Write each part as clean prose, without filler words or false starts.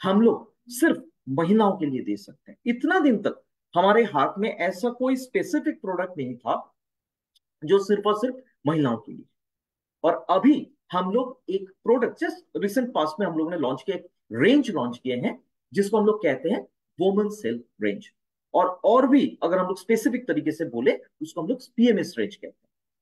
हम लोग सिर्फ महिलाओं के लिए दे सकते हैं। इतना दिन तक हमारे हाथ में ऐसा कोई स्पेसिफिक प्रोडक्ट नहीं था जो सिर्फ और सिर्फ महिलाओं के लिए। और अभी हम लोग एक प्रोडक्ट जस्ट रिसेंट पास्ट में हम लोग ने लॉन्च किया, एक रेंज लॉन्च किए हैं जिसको हम लोग कहते हैं वुमेन सेल्फ रेंज। और भी अगर हम लोग स्पेसिफिक तरीके से बोले उसको हम लोग पीएमएस रेंज कहते हैं।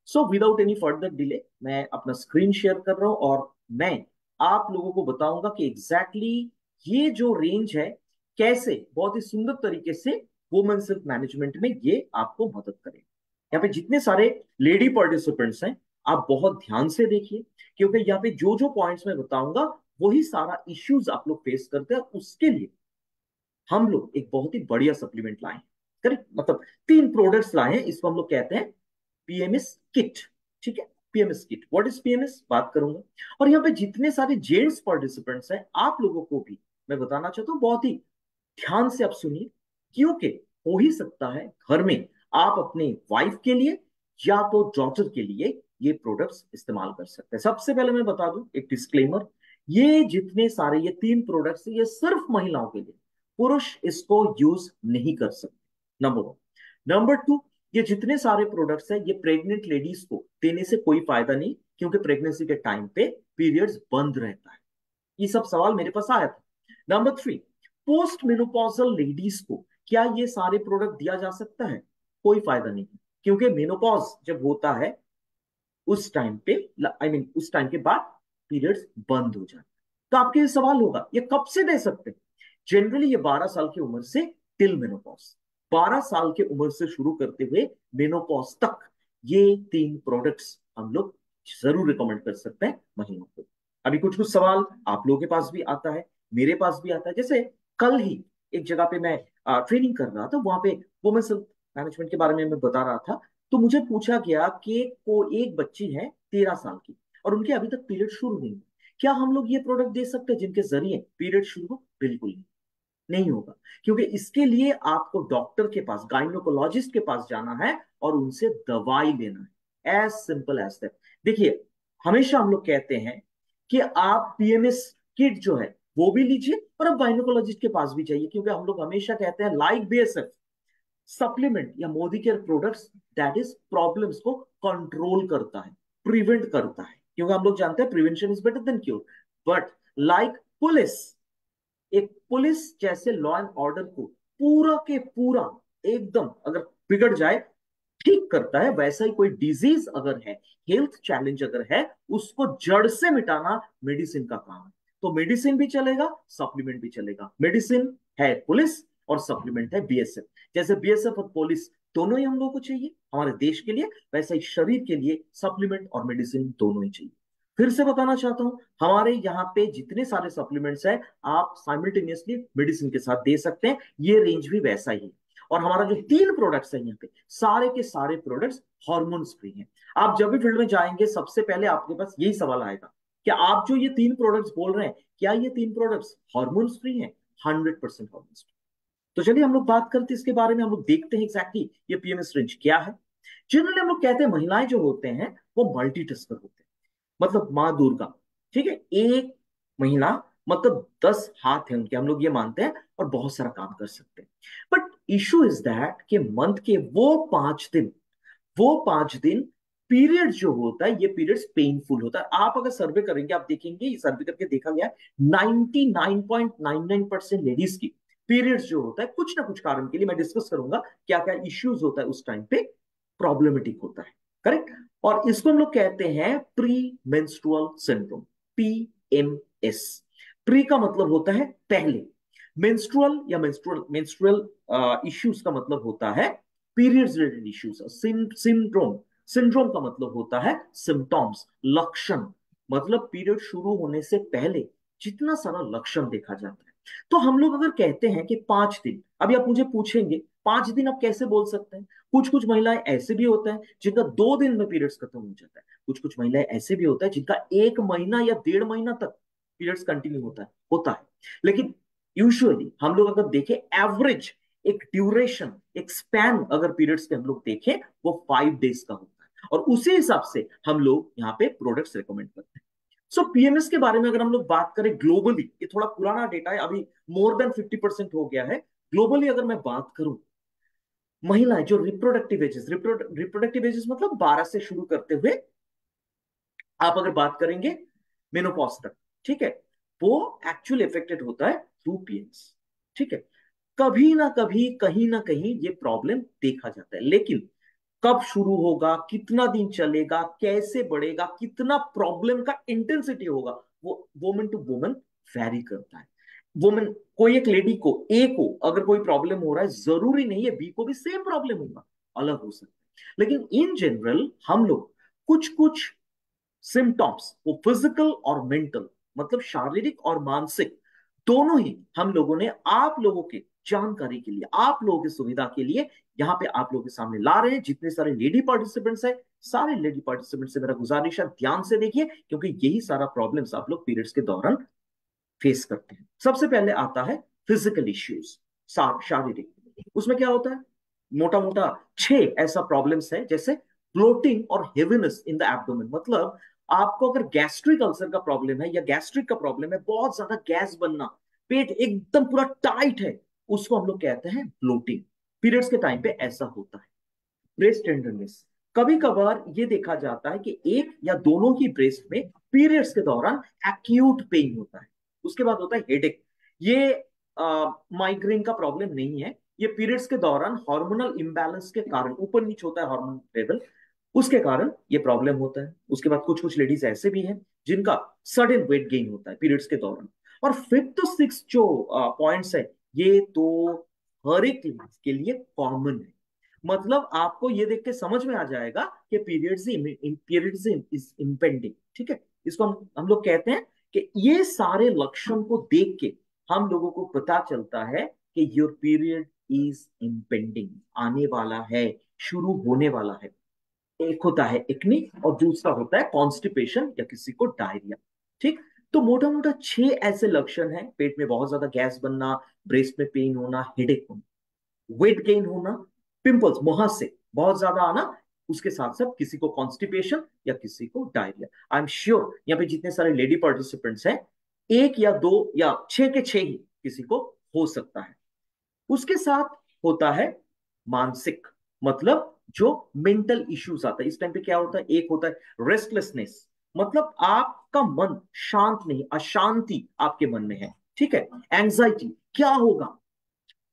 So without any further delay मैं अपना स्क्रीन शेयर कर रहा हूं और मैं आप लोगों को बताऊंगा कि एग्जैक्टली ये जो रेंज है कैसे बहुत ही सुंदर तरीके से वुमेन सेल्फ मैनेजमेंट में ये आपको मदद करेगा। यहाँ पे जितने सारे लेडी पार्टिसिपेंट्स हैं आप बहुत ध्यान से देखिए, क्योंकि यहाँ पे जो जो पॉइंट्स मैं बताऊंगा वही सारा इश्यूज आप लोग फेस करते हैं। उसके लिए हम लोग एक बहुत ही बढ़िया सप्लीमेंट लाए हैं। करेक्ट, मतलब 3 प्रोडक्ट्स लाए हैं, इसको हम लोग कहते हैं पीएमएस किट। ठीक है, PMS kit, what is PMS बात करूंगा। और यहाँ पे जितने सारे जेंट्स पार्टिसिपेंट्स हैं आप लोगों को भी मैं बताना चाहता हूँ, बहुत ही ध्यान से आप सुनिए, क्योंकि हो ही सकता है घर में आप अपने वाइफ के लिए या तो डॉटर के लिए ये प्रोडक्ट्स इस्तेमाल कर सकते हैं। सबसे पहले मैं बता दूं एक डिस्क्लेमर, ये जितने सारे ये 3 प्रोडक्ट्स ये सिर्फ महिलाओं के लिए, पुरुष इसको यूज नहीं कर सकते, नंबर 1। नंबर 2, ये जितने सारे प्रोडक्ट्स हैं ये प्रेग्नेंट लेडीज को देने से कोई फायदा नहीं, क्योंकि प्रेगनेंसी के टाइम पे पीरियड्स बंद रहता है। ये सब सवाल मेरे पास आया था। नंबर 3, पोस्ट मेनोपॉजल लेडीज को क्या ये सारे प्रोडक्ट दिया जा सकता है? कोई फायदा नहीं, क्योंकि मेनोपॉज जब होता है उस टाइम पे उस टाइम के बाद पीरियड्स बंद हो जाते हैं। तो आपके ये सवाल होगा ये कब से दे सकते हैं? जनरली ये 12 साल की उम्र से टिल मेनोपॉज, 12 साल की उम्र से शुरू करते हुए मेनोपॉज तक ये 3 प्रोडक्ट्स हम लोग जरूर रिकमेंड कर सकते हैं महिलाओं को। अभी कुछ कुछ सवाल आप लोगों के पास भी आता है, मेरे पास भी आता है। जैसे कल ही एक जगह पे मैं ट्रेनिंग कर रहा था, वहां पे वुमेन सेल्फ मैनेजमेंट के बारे में मैं बता रहा था। तो मुझे पूछा गया कि को एक बच्ची है 13 साल की और उनके अभी तक पीरियड शुरू नहीं हुए, क्या हम लोग ये प्रोडक्ट दे सकते हैं जिनके जरिए पीरियड शुरू हो? बिल्कुल नहीं, नहीं होगा। क्योंकि इसके लिए आपको डॉक्टर के पास, गायनोकोलॉजिस्ट के पास जाना है और उनसे दवाई लेना है, एज सिंपल एज दैट। देखिए, हमेशा हम लोग कहते हैं कि आप पीएमएस किट जो है वो भी लीजिए और आप गायनोकोलॉजिस्ट के पास भी जाइए, क्योंकि हम लोग हमेशा कहते हैं लाइक बीएसएफ सप्लीमेंट या Modi care products that is problems को कंट्रोल करता है, प्रिवेंट करता है, क्योंकि हम लोग जानते हैं prevention is better than cure. But like police, एक पुलिस जैसे लॉ एंड ऑर्डर को पूरा के पूरा एकदम अगर बिगड़ जाए ठीक करता है, वैसा ही कोई डिजीज अगर है, हेल्थ चैलेंज अगर है, उसको जड़ से मिटाना मेडिसिन का काम है। तो मेडिसिन भी चलेगा, सप्लीमेंट भी चलेगा। मेडिसिन है पुलिस और सप्लीमेंट है बीएसएफ। जैसे बीएसएफ और पुलिस दोनों ही हम लोगों को चाहिए हमारे देश के लिए, वैसा ही शरीर के लिए सप्लीमेंट और मेडिसिन दोनों ही चाहिए। फिर से बताना चाहता हूं, हमारे यहाँ पे जितने सारे सप्लीमेंट्स हैं आप साइमल्टेनियसली मेडिसिन के साथ दे सकते हैं, ये रेंज भी वैसा ही है। और हमारा जो 3 प्रोडक्ट्स है यहाँ पे, सारे के सारे प्रोडक्ट्स हॉर्मोन्स फ्री हैं। आप जब भी फील्ड में जाएंगे सबसे पहले आपके पास यही सवाल आएगा कि आप जो ये 3 प्रोडक्ट्स बोल रहे हैं क्या ये 3 प्रोडक्ट्स हॉर्मोन्स फ्री हैं? 100% हॉर्मोन्स फ्री। तो चलिए हम लोग बात करते हैं इसके बारे में, हम लोग देखते हैं एग्जैक्टली ये पीएमएस रेंज क्या है। जनरली हम लोग कहते हैं महिलाएं जो होते हैं वो मल्टीटास्कर होते हैं, मतलब माँ दुर्गा। ठीक है, एक महिला मतलब 10 हाथ है उनके, हम लोग ये मानते हैं, और बहुत सारा काम कर सकते हैं। बट इशू इज दैट कि मंथ के वो 5 दिन पीरियड जो होता है ये पीरियड्स पेनफुल होता है। आप अगर सर्वे करेंगे आप देखेंगे, ये सर्वे करके देखा गया है 99.99% लेडीज की पीरियड्स जो होता है कुछ ना कुछ कारण के लिए, मैं डिस्कस करूंगा क्या क्या इश्यूज होता है उस टाइम पे, प्रॉब्लमेटिक होता है। करेक्ट, और इसको हम लोग कहते हैं pre menstrual syndrome, PMS. Pre का मतलब होता है पहले, मेंस्ट्रुअल या मेंस्ट्रुअल मेंस्ट्रुअल इश्यूज का मतलब होता है periods related issues. Syndrome, syndrome का मतलब होता है सिम्टॉम्स, लक्षण, मतलब पीरियड शुरू होने से पहले जितना सारा लक्षण देखा जाता है। तो हम लोग अगर कहते हैं कि 5 दिन, अभी आप मुझे पूछेंगे 5 दिन आप कैसे बोल सकते हैं? कुछ कुछ महिलाएं ऐसे भी होता है जिनका 2 दिन में पीरियड्स खत्म हो जाता है, कुछ कुछ महिलाएं ऐसे भी होता है जिनका 1 महीना या 1.5 महीना तक पीरियड्स कंटिन्यू होता है। लेकिन यूजुअली हम लोग अगर देखें एवरेज एक ड्यूरेशन, एक स्पैन अगर पीरियड्स के हम लोग देखें वो 5 डेज का होता है, और उसी हिसाब से हम लोग यहाँ पे प्रोडक्ट्स रिकमेंड करते हैं। सो पीएमएस के बारे में अगर हम लोग बात करें ग्लोबली, ये थोड़ा पुराना डेटा है, अभी मोर देन 50% हो गया है। ग्लोबली अगर मैं बात करूं, महिलाएं जो रिप्रोडक्टिव एजेस मतलब 12 से शुरू करते हुए आप अगर बात करेंगे मेनोपॉज तक, ठीक है, वो एक्चुअली इफेक्टेड होता है थ्रू पीएमएस। ठीक है, कभी ना कभी कहीं ना कहीं ये प्रॉब्लम देखा जाता है, लेकिन कब शुरू होगा, कितना दिन चलेगा, कैसे बढ़ेगा, कितना प्रॉब्लम का इंटेंसिटी होगा, वो वुमन टू वुमन वैरी करता है। वुमन, कोई एक लेडी को, ए को अगर कोई प्रॉब्लम हो रहा है, जरूरी नहीं है बी को भी सेम प्रॉब्लम होगा, अलग हो सकता है। लेकिन इन जनरल हम लोग कुछ कुछ सिम्टॉम्स, वो फिजिकल और मेंटल, मतलब शारीरिक और मानसिक दोनों ही, हम लोगों ने आप लोगों के जानकारी के लिए, आप लोगों की सुविधा के लिए यहां पे आप लोगों के सामने ला रहे हैं। जितने सारे लेडी पार्टिसिपेंट्स हैं, सारे लेडी पार्टिसिपेंट्स से मेरा गुजारिश है ध्यान से देखिए, क्योंकि यही सारा प्रॉब्लम्स आप लोग पीरियड्स के दौरान फेस करते हैं। सबसे पहले आता है फिजिकल इश्यूज, शारीरिक। उसमें क्या होता है, मोटा मोटा छह ऐसा प्रॉब्लम्स है, जैसे ब्लोटिंग और हेवीनेस इन द एब्डोमेन, मतलब आपको अगर गैस्ट्रिक अल्सर का प्रॉब्लम है या गैस्ट्रिक का प्रॉब्लम है, बहुत ज्यादा गैस बनना, पेट एकदम पूरा टाइट है, उसको हम लोग कहते हैं ब्लोटिंग। पीरियड्स के टाइम पे ऐसा होता है। ब्रेस्ट टेंडरनेस, कभी कभार ये देखा जाता है कि एक या दोनों ही ब्रेस्ट में पीरियड्स के दौरान एक्यूट पेन होता है। उसके बाद होता है हेडेक। ये माइग्रेन का प्रॉब्लम नहीं है, ये पीरियड्स के दौरान हार्मोनल इंबैलेंस के कारण ऊपर नीचे होता है हार्मोन लेवल, उसके कारण ये प्रॉब्लम होता है। उसके बाद कुछ कुछ लेडीज ऐसे भी हैं जिनका सडन वेट गेन होता है पीरियड्स के दौरान। और फिफ्थ तो सिक्स जो पॉइंट्स है, ये तो हर एक के लिए कॉमन है। मतलब आपको ये देख के समझ में आ जाएगा कि पीरियड्स इज इम्पेंडिंग। ठीक है, इसको हम लोग कहते हैं कि ये सारे लक्षण को देख के हम लोगों को पता चलता है कि योर पीरियड इज इम्पेंडिंग, आने वाला है, शुरू होने वाला है। एक होता है एक्ने और दूसरा होता है कॉन्स्टिपेशन या किसी को डायरिया। ठीक, तो मोटा मोटा छह ऐसे लक्षण हैं, पेट में बहुत ज्यादा गैस बनना, ब्रेस्ट में पेन होना, हेडेक होना, वेट गेन होना, पिंपल्स, मुहासे बहुत ज्यादा आना, उसके साथ साथ किसी को कॉन्स्टिपेशन या किसी को डायरिया। आई एम श्योर यहाँ पे जितने सारे लेडी पार्टिसिपेंट्स हैं, एक या दो या छह के छह ही किसी को हो सकता है। उसके साथ होता है मानसिक, मतलब जो मेंटल इश्यूज आता है। इस टाइम पे क्या होता है, एक होता है रेस्टलेसनेस, मतलब आपका मन शांत नहीं, अशांति आपके मन में है। ठीक है, एंजाइटी, क्या होगा,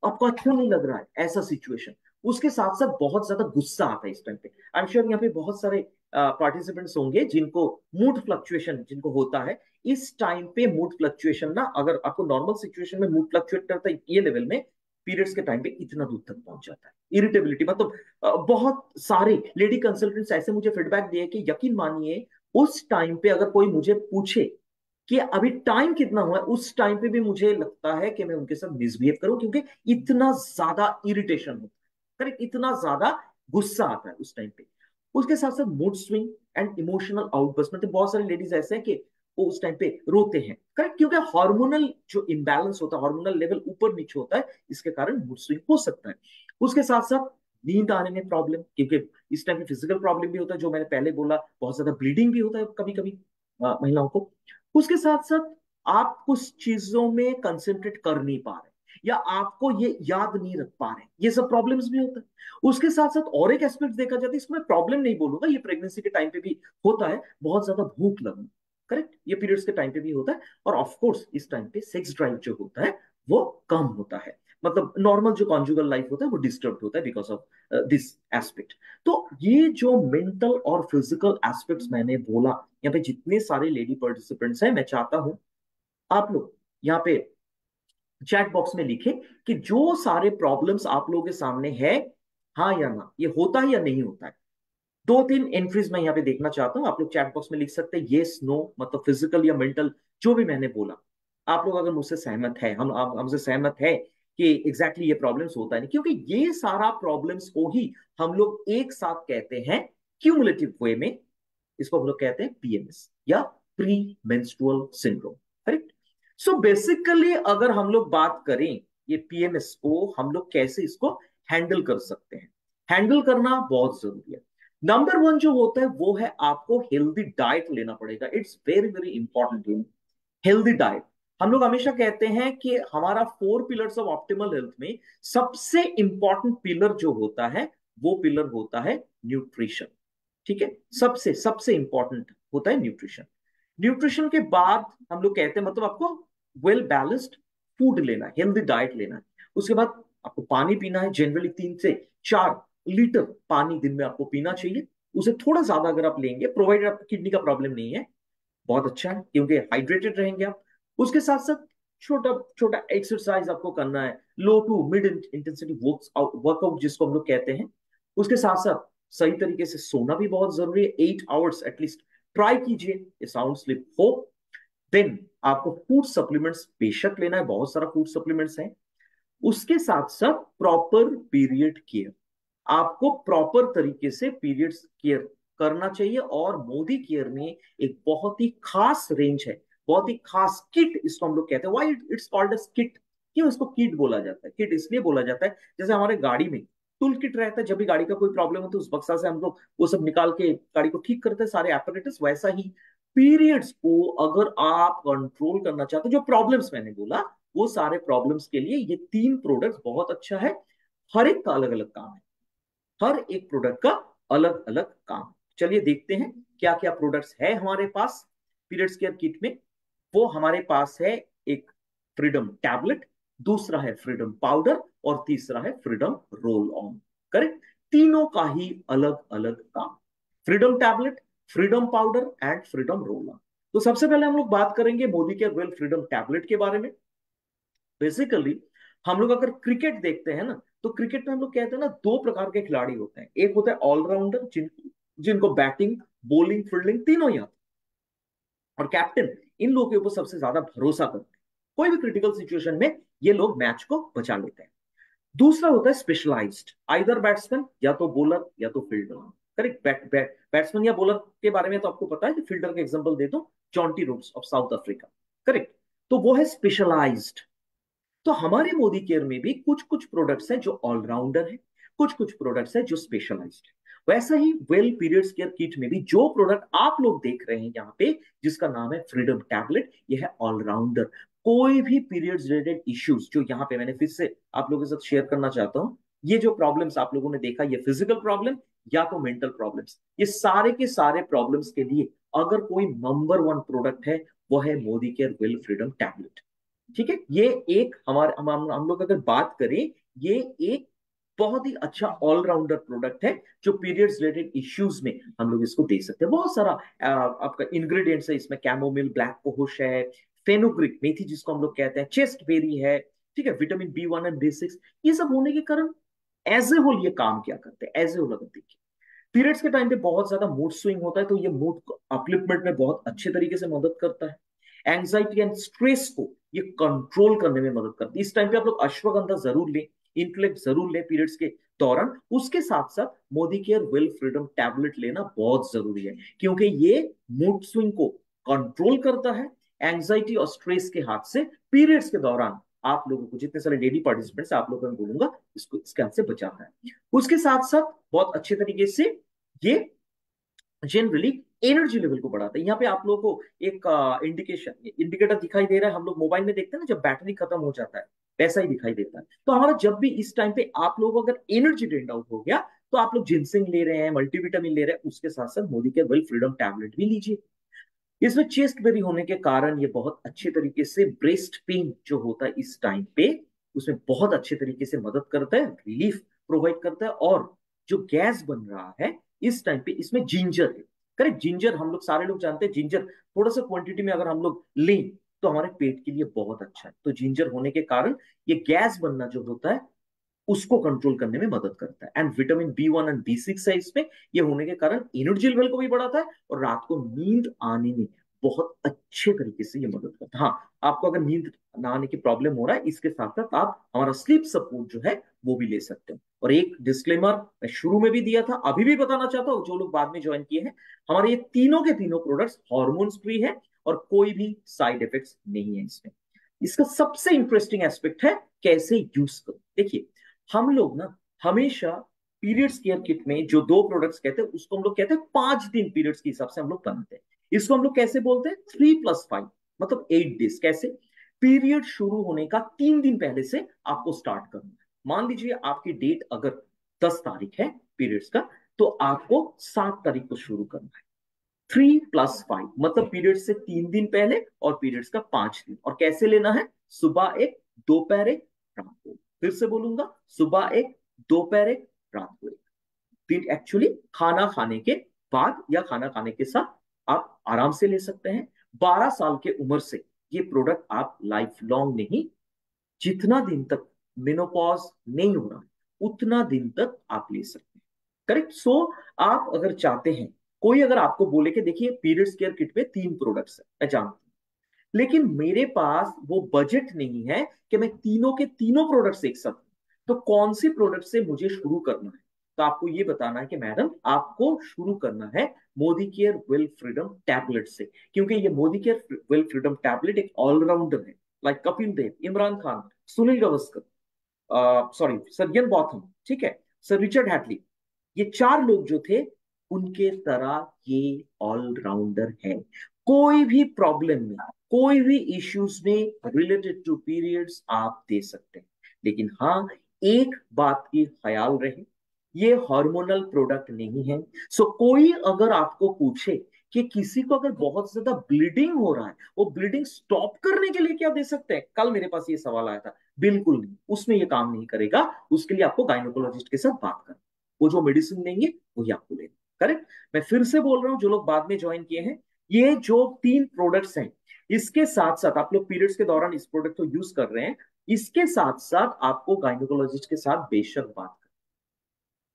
आपको अच्छा नहीं लग रहा है, ऐसा सिचुएशन। उसके साथ साथ बहुत ज्यादा गुस्सा आता है इस टाइम पे। आई एम श्योर यहाँ पे बहुत सारे पार्टिसिपेंट्स होंगे जिनको मूड फ्लक्चुएशन जिनको होता है। इस टाइम पे मूड फ्लक्चुएशन ना, अगर आपको नॉर्मल सिचुएशन में मूड फ्लक्चुएट करता है ये लेवल में, पीरियड्स के टाइम पे इतना दूर तक पहुंच जाता है। इरिटेबिलिटी, मतलब बहुत सारे लेडी कंसल्टेंट्स ऐसे मुझे फीडबैक दिए कि यकीन मानिए, उस टाइम पे अगर कोई मुझे पूछे कि अभी टाइम कितना हुआ है, उस टाइम पे भी मुझे लगता है कि मैं उनके साथ मिसबिहेव करूं, क्योंकि इतना ज्यादा इरिटेशन होता है, करेक्ट, इतना ज्यादा गुस्सा आता है उस टाइम पे। उसके साथ साथ mood swing and emotional outburst, मतलब बहुत सारी लेडीज ऐसे हैं कि वो उस टाइम पे रोते हैं, करेक्ट, क्योंकि हार्मोनल जो इम्बैलेंस होता है, हार्मोनल लेवल ऊपर नीचे होता है, इसके कारण मूड स्विंग हो सकता है। उसके साथ साथ नींद आने में प्रॉब्लम, क्योंकि इस टाइम पे फिजिकल प्रॉब्लम भी होता है, जो मैंने पहले बोला, बहुत ज्यादा ब्लीडिंग भी होता है कभी कभी महिलाओं को। उसके साथ साथ आप कुछ चीजों में कंसेंट्रेट कर नहीं पा रहे, या आपको ये याद नहीं रख पा रहे, ये सब प्रॉब्लम्स भी होता है। उसके साथ साथ और एक एस्पेक्ट देखा जाता है, इसको मैं प्रॉब्लम नहीं बोलूंगा, ये प्रेगनेंसी के टाइम पे भी होता है, बहुत ज्यादा भूख लगना, करेक्ट, ये पीरियड्स के टाइम पे भी होता है। और ऑफ कोर्स इस टाइम पे सेक्स ड्राइव जो होता है वो कम होता है, मतलब नॉर्मल जो कॉन्जुगल लाइफ होता है वो डिस्टर्ब होता है बिकॉज ऑफ दिस एस्पेक्ट। तो ये जो मेंटल और फिजिकल एस्पेक्ट्स मैंने बोला, यहाँ पे जितने सारे लेडी पार्टिसिपेंट्स हैं, मैं चाहता हूं आप लोग यहाँ पे चैट बॉक्स में लिखे कि जो सारे प्रॉब्लम्स आप लोगों के सामने है, हाँ या ना, ये होता है या नहीं होता है। दो तीन एंट्रीज मैं यहाँ पे देखना चाहता हूँ, आप लोग चैट बॉक्स में लिख सकते हैं येस नो, मतलब फिजिकल या मेंटल, जो भी मैंने बोला। आप लोग अगर मुझसे सहमत है, हमसे सहमत है कि एग्जैक्टली ये प्रॉब्लम्स होता है नहीं, क्योंकि ये सारा प्रॉब्लम्स को ही हम लोग एक साथ कहते हैं क्यूमुलेटिव वे में, इसको हम लोग कहते हैं पीएमएस या pre menstrual syndrome, correct. So basically अगर हम लोग बात करें ये पीएमएस को हम लोग कैसे इसको हैंडल कर सकते हैं, हैंडल करना बहुत जरूरी है। नंबर वन जो होता है वो है आपको हेल्दी डाइट लेना पड़ेगा। It's very very important. Healthy diet, हम लोग हमेशा कहते हैं कि हमारा 4 पिलर्स ऑफ ऑप्टिमल हेल्थ में सबसे इंपॉर्टेंट पिलर जो होता है वो पिलर होता है न्यूट्रिशन। ठीक है, सबसे सबसे इंपॉर्टेंट होता है न्यूट्रिशन। न्यूट्रिशन के बाद हम लोग कहते हैं मतलब आपको वेल बैलेंस्ड फूड लेना है, हेल्दी डाइट लेना है। उसके बाद आपको पानी पीना है, जनरली 3 से 4 लीटर पानी दिन में आपको पीना चाहिए। उसे थोड़ा ज्यादा अगर आप लेंगे, प्रोवाइडेड आपको किडनी का प्रॉब्लम नहीं है, बहुत अच्छा है, क्योंकि हाइड्रेटेड रहेंगे आप। उसके साथ साथ छोटा छोटा एक्सरसाइज आपको करना है, लो टू मिड इंटेंसिटी वर्कआउट जिसको हम लोग कहते हैं। उसके साथ साथ सही तरीके से सोना भी बहुत जरूरी है, 8 आवर्स एटलीस्ट ट्राई कीजिए, ये साउंड स्लिप हो। देन आपको फूड सप्लीमेंट्स बेशक लेना है, बहुत सारा फूड सप्लीमेंट्स है। उसके साथ साथ प्रॉपर पीरियड केयर, आपको प्रॉपर तरीके से पीरियड्स केयर करना चाहिए। और मोदी केयर में एक बहुत ही खास रेंज है, बहुत ही खास किट, इसको हम लोग कहते हैं। Why it's called as kit? क्यों इसको किट बोला जाता है? किट इसलिए बोला जाता है, जैसे हमारे गाड़ी में टूल किट रहता है, जब भी गाड़ी का कोई प्रॉब्लम हो तो उस बक्सा से हम लोग वो सब निकाल के गाड़ी को ठीक करते हैं, सारे एपरेटस। वैसा ही पीरियड्स को अगर आप कंट्रोल करना चाहते हो, जो प्रॉब्लम्स मैंने बोला वो सारे प्रॉब्लम्स के लिए ये 3 प्रोडक्ट्स बहुत अच्छा है। हर एक का अलग अलग काम है, हर एक प्रोडक्ट का अलग अलग काम। चलिए देखते हैं क्या क्या प्रोडक्ट्स है हमारे पास पीरियड्स केयर किट में। वो हमारे पास है एक फ्रीडम टैबलेट, दूसरा है फ्रीडम पाउडर और तीसरा है फ्रीडम रोल ऑन। करेक्ट, तीनों का ही अलग अलग काम। Freedom tablet, freedom powder and freedom roll on. तो सबसे पहले हम लोग बात करेंगे मोदी के वेल फ्रीडम टैबलेट के बारे में। बेसिकली हम लोग अगर क्रिकेट देखते हैं ना, तो क्रिकेट में हम लोग कहते हैं ना, 2 प्रकार के खिलाड़ी होते हैं। एक होता है ऑलराउंडर, जिनको बैटिंग बॉलिंग फील्डिंग तीनों ही आती है, और कैप्टन, इन लोगों के ऊपर सबसे ज्यादा भरोसा करते हैं। कोई भी क्रिटिकल सिचुएशन में ये लोग मैच को बचा लेते हैं। दूसरा होता है स्पेशलाइज्ड, आइदर बैट्समैन या तो बॉलर या तो फील्डर। करेक्ट, बैट्समैन या बॉलर के बारे में तो आपको पता है, कि फील्डर का एग्जांपल दे दो, Jonty Rhodes of South Africa. Correct, तो वो है स्पेशलाइज्ड। तो हमारे मोदी केयर में भी कुछ कुछ प्रोडक्ट्स हैं जो ऑलराउंडर है, कुछ कुछ प्रोडक्ट्स हैं जो स्पेशलाइज्ड है। वैसा ही वेल पीरियड्स केयर किट में भी जो प्रोडक्ट आप लोग देख रहे हैं यहाँ पे, जिसका नाम है फ्रीडम टैबलेट, ये है ऑलराउंडर। कोई भी पीरियड्स रिलेटेड इश्यूज जो यहाँ पे मैंने फिर से आप लोगों के साथ शेयर करना चाहता हूँ, ये जो प्रॉब्लम्स आप लोगों ने देखा, ये फिजिकल प्रॉब्लम या तो मेंटल प्रॉब्लम्स, ये सारे के सारे प्रॉब्लम्स के लिए अगर कोई नंबर वन प्रोडक्ट है, वो है Modi care well freedom tablet. ठीक है, ये एक हमारे हम लोग अगर बात करें, ये एक बहुत ही अच्छा ऑलराउंडर प्रोडक्ट है, जो पीरियड्स रिलेटेड इश्यूज में हम लोग इसको दे सकते हैं। बहुत सारा आपका इंग्रेडिएंट्स है इसमें, कैमोमिल, ब्लैक कोहोश है, फेनुग्रिक मेथी जिसको हम लोग कहते हैं, चेस्ट बेरी है, ठीक है, विटामिन B1 एंड B6, ये सब होने के कारण एज ए होल ये काम क्या करते हैं एज ए होल। अगर देखिए, पीरियड्स के टाइम पे बहुत ज्यादा मूड स्विंग होता है, तो ये मूड अपलिफ्टमेंट में बहुत अच्छे तरीके से मदद करता है। एंजाइटी एंड स्ट्रेस को ये कंट्रोल करने में मदद करती है। इस टाइम पे आप लोग अश्वगंधा जरूर लें, इंफ्लेक्ट जरूर लें पीरियड्स के दौरान। उसके साथ साथ Modi care will freedom tablet लेना बहुत जरूरी है, क्योंकि ये मूड स्विंग को कंट्रोल करता है, एंजाइटी और स्ट्रेस के हाथ से पीरियड्स के दौरान आप लोगों को, जितने सारे लेडी पार्टिसिपेंट्स आप लोगों को मैं बोलूंगा, इसको इसके हाथ से बचाता है। उसके साथ साथ बहुत अच्छे तरीके से ये जनरली एनर्जी लेवल को बढ़ाता है। यहाँ पे आप लोगों को एक इंडिकेटर दिखाई दे रहा है, हम लोग मोबाइल में देखते हैं ना, जब बैटरी खत्म हो जाता है वैसा ही दिखाई देता है। तो हमारा जब भी इस टाइम पे आप लोगों को अगर एनर्जी ड्रेन आउट हो गया, तो आप लोग जिंसिंग ले रहे हैं, मल्टीविटामिन ले रहे हैं, उसके साथ साथ मोदी के वेल फ्रीडम टैबलेट भी लीजिए। इसमें चेस्ट बेरी होने के कारण ये बहुत अच्छे तरीके से ब्रेस्ट पेन जो होता है इस टाइम पे, उसमें बहुत अच्छे तरीके से मदद करता है, रिलीफ प्रोवाइड करता है। और जो गैस बन रहा है इस टाइम पे, इसमें जिंजर है। करेक्ट, जिंजर हम लोग सारे लोग जानते हैं, जिंजर थोड़ा सा क्वांटिटी में अगर हम लोग लें तो हमारे पेट के लिए बहुत अच्छा है। तो जिंजर होने के कारण ये गैस बनना जो होता है उसको कंट्रोल करने में मदद करता है। And vitamin B1 and B6 है इसमें, ये होने के कारण एनर्जी लेवल को भी बढ़ाता है, और रात को नींद आने में बहुत अच्छे तरीके से ये मदद करता है। हाँ, आपको अगर नींद ना आने की प्रॉब्लम हो रहा है, इसके साथ साथ आप हमारा स्लीप सपोर्ट जो है वो भी ले सकते हो। और एक डिस्क्लेमर मैं शुरू में भी दिया था, अभी भी बताना चाहता हूँ, जो लोग बाद में ज्वाइन किए हैं, हमारे ये तीनों के तीनों प्रोडक्ट्स हॉर्मोन्स फ्री है, और कोई भी साइड इफेक्ट्स नहीं है इसमें। इसका सबसे इंटरेस्टिंग एस्पेक्ट है कैसे यूज करो। देखिए, हम लोग ना हमेशा पीरियड्स केयर किट में जो दो प्रोडक्ट्स कहते हैं उसको हम लोग कहते हैं 5 दिन पीरियड्स के हिसाब से हम लोग बनाते हैं। इसको हम लोग कैसे बोलते हैं? 3+5, मतलब 8 डेज। कैसे? पीरियड शुरू होने का 3 दिन पहले से आपको स्टार्ट करना है। मान लीजिए आपकी डेट अगर 10 तारीख है पीरियड्स का, तो आपको 7 तारीख को शुरू करना है। 3+5 मतलब पीरियड से 3 दिन पहले और पीरियड्स का 5 दिन। और कैसे लेना है? सुबह एक, दोपहर एक, रात को। फिर से बोलूंगा, सुबह एक, दोपहर एक, रात को एक। फिर एक्चुअली खाना खाने के बाद या खाना खाने के साथ आप आराम से ले सकते हैं। 12 साल के उम्र से ये प्रोडक्ट आप लाइफ लॉन्ग नहीं, जितना दिन तक मेनोपॉज नहीं हो रहा उतना दिन तक आप ले सकते हैं। करेक्ट। सो आप अगर चाहते हैं, कोई अगर आपको बोले कि देखिए पीरियड्स केयर किट में 3 प्रोडक्ट्स है, मैं जानता हूं, लेकिन मेरे पास वो बजट नहीं है कि मैं तीनों के तीनों प्रोडक्ट्स एक साथ, तो कौन सी प्रोडक्ट से मुझे शुरू करना है? तो आपको ये बताना है कि मैडम आपको शुरू करना है Modi care well freedom tablet से, क्योंकि ये Modi care well freedom tablet एक ऑलराउंडर है। Like Kapil Dev, Imran Khan, Sunil Gavaskar, sorry sir Ian Botham, ठीक है, सर रिचर्ड हैटली, ये 4 लोग जो थे, उनके तरह ये ऑलराउंडर है। कोई भी प्रॉब्लम में, कोई भी इश्यूज में रिलेटेड टू पीरियड्स आप दे सकते हैं। लेकिन हाँ, एक बात की ख्याल रहे, ये हार्मोनल प्रोडक्ट नहीं है। सो कोई अगर आपको पूछे कि किसी को अगर बहुत ज्यादा ब्लीडिंग हो रहा है, वो ब्लीडिंग स्टॉप करने के लिए क्या दे सकते हैं? कल मेरे पास ये सवाल आया था। बिल्कुल नहीं, उसमें ये काम नहीं करेगा। उसके लिए आपको गायनोकोलॉजिस्ट के साथ बात करना, वो जो मेडिसिन देंगे वही आपको लेना। करेक्ट। मैं फिर से बोल रहा हूं, जो लोग बाद में ज्वाइन किए हैं, ये जो 3 प्रोडक्ट्स हैं, इसके साथ साथ आप लोग पीरियड्स के दौरान इस प्रोडक्ट को यूज कर रहे हैं, इसके साथ साथ आपको गायनोकोलॉजिस्ट के साथ बेशक बात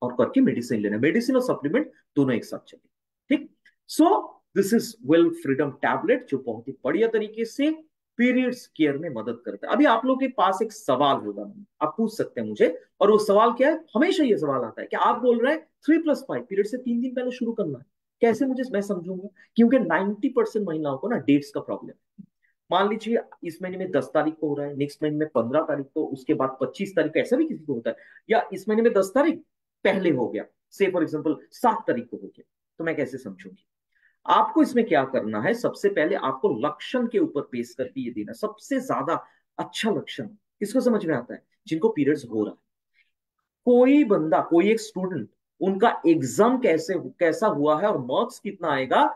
और करके मेडिसिन लेना। मेडिसिन और सप्लीमेंट दोनों एक साथ चले। ठीक। So this is well freedom tablet, जो बहुत ही बढ़िया तरीके से पीरियड्स केयर में मदद करता है। अभी आप लोगों के पास एक सवाल होगा, आप पूछ सकते हैं मुझे, और वो सवाल क्या है? हमेशा ये सवाल आता है कि आप बोल रहे हैं 3+5 पीरियड से 3 दिन पहले शुरू करना है, कैसे मुझे मैं समझूंगा? क्योंकि 90% महिलाओं को ना डेट्स का प्रॉब्लम है। मान लीजिए इस महीने में 10 तारीख को हो रहा है, नेक्स्ट महीने में 15 तारीख को, उसके बाद 25 तारीख को, ऐसा भी किसी को होता है। या इस महीने में 10 तारीख पहले हो गया, से फॉर एग्जाम्पल 7 तारीख को हो गया, तो मैं कैसे समझूंगी? आपको इसमें क्या करना है? सबसे पहले आपको लक्षण के ऊपर बेस करके ये देना। सबसे ज्यादा अच्छा लक्षण किसको समझ में आता है? जिनको पीरियड्स हो रहा है। कोई बंदा, कोई एक स्टूडेंट, उनका एग्जाम कैसा हुआ है और मार्क्स कितना आएगा,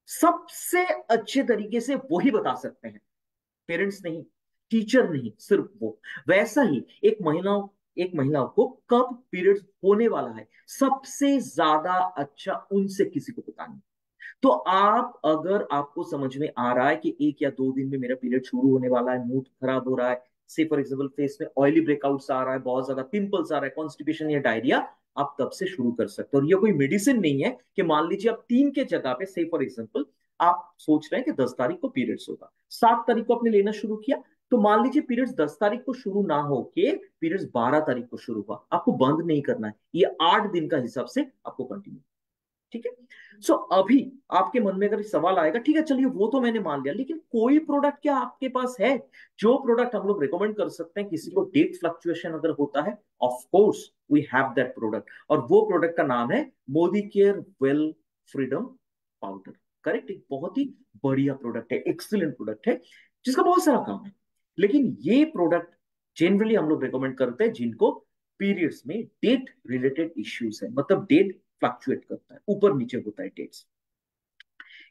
सबसे अच्छे तरीके से वही बता सकते हैं, पेरेंट्स नहीं, टीचर नहीं, सिर्फ वो। वैसा ही एक महिला को कब पीरियड होने वाला है, सबसे ज्यादा अच्छा उनसे किसी को पता नहीं। तो आप, अगर आपको समझ में आ रहा है कि 1 या 2 दिन में मेरा पीरियड शुरू होने वाला है, मूड खराब हो रहा है, से फॉर एग्जाम्पल फेस में ऑयली ब्रेकआउट्स आ रहा है, बहुत ज्यादा पिंपल्स आ रहा है, कॉन्स्टिपेशन या डायरिया, आप तब से शुरू कर सकते हो। और ये कोई मेडिसिन नहीं है कि मान लीजिए आप 3 के जगह पे, से फॉर एग्जाम्पल आप सोच रहे हैं कि 10 तारीख को पीरियड्स होगा, 7 तारीख को आपने लेना शुरू किया, तो मान लीजिए पीरियड्स 10 तारीख को शुरू ना होके पीरियड्स 12 तारीख को शुरू हुआ, आपको बंद नहीं करना है, ये 8 दिन का हिसाब से आपको कंटिन्यू। ठीक है। सो अभी आपके मन में अगर सवाल आएगा, ठीक है चलिए वो तो मैंने मान लिया, लेकिन कोई प्रोडक्ट क्या आपके पास है जो प्रोडक्ट हम लोग रिकमेंड कर सकते हैं किसी को डेट फ्लक्चुएशन अगर होता है? Of course we have that product, और वो प्रोडक्ट का नाम है Modi care well freedom powder. Correct. एक बहुत ही बढ़िया प्रोडक्ट है, एक्सीलेंट प्रोडक्ट है, जिसका बहुत सारा काम है। लेकिन ये प्रोडक्ट जनरली हम लोग रिकमेंड करते हैं जिनको पीरियड्स में डेट रिलेटेड इश्यूज है, मतलब डेट फ्लक्चुएट करता है, ऊपर नीचे होता है डेट्स।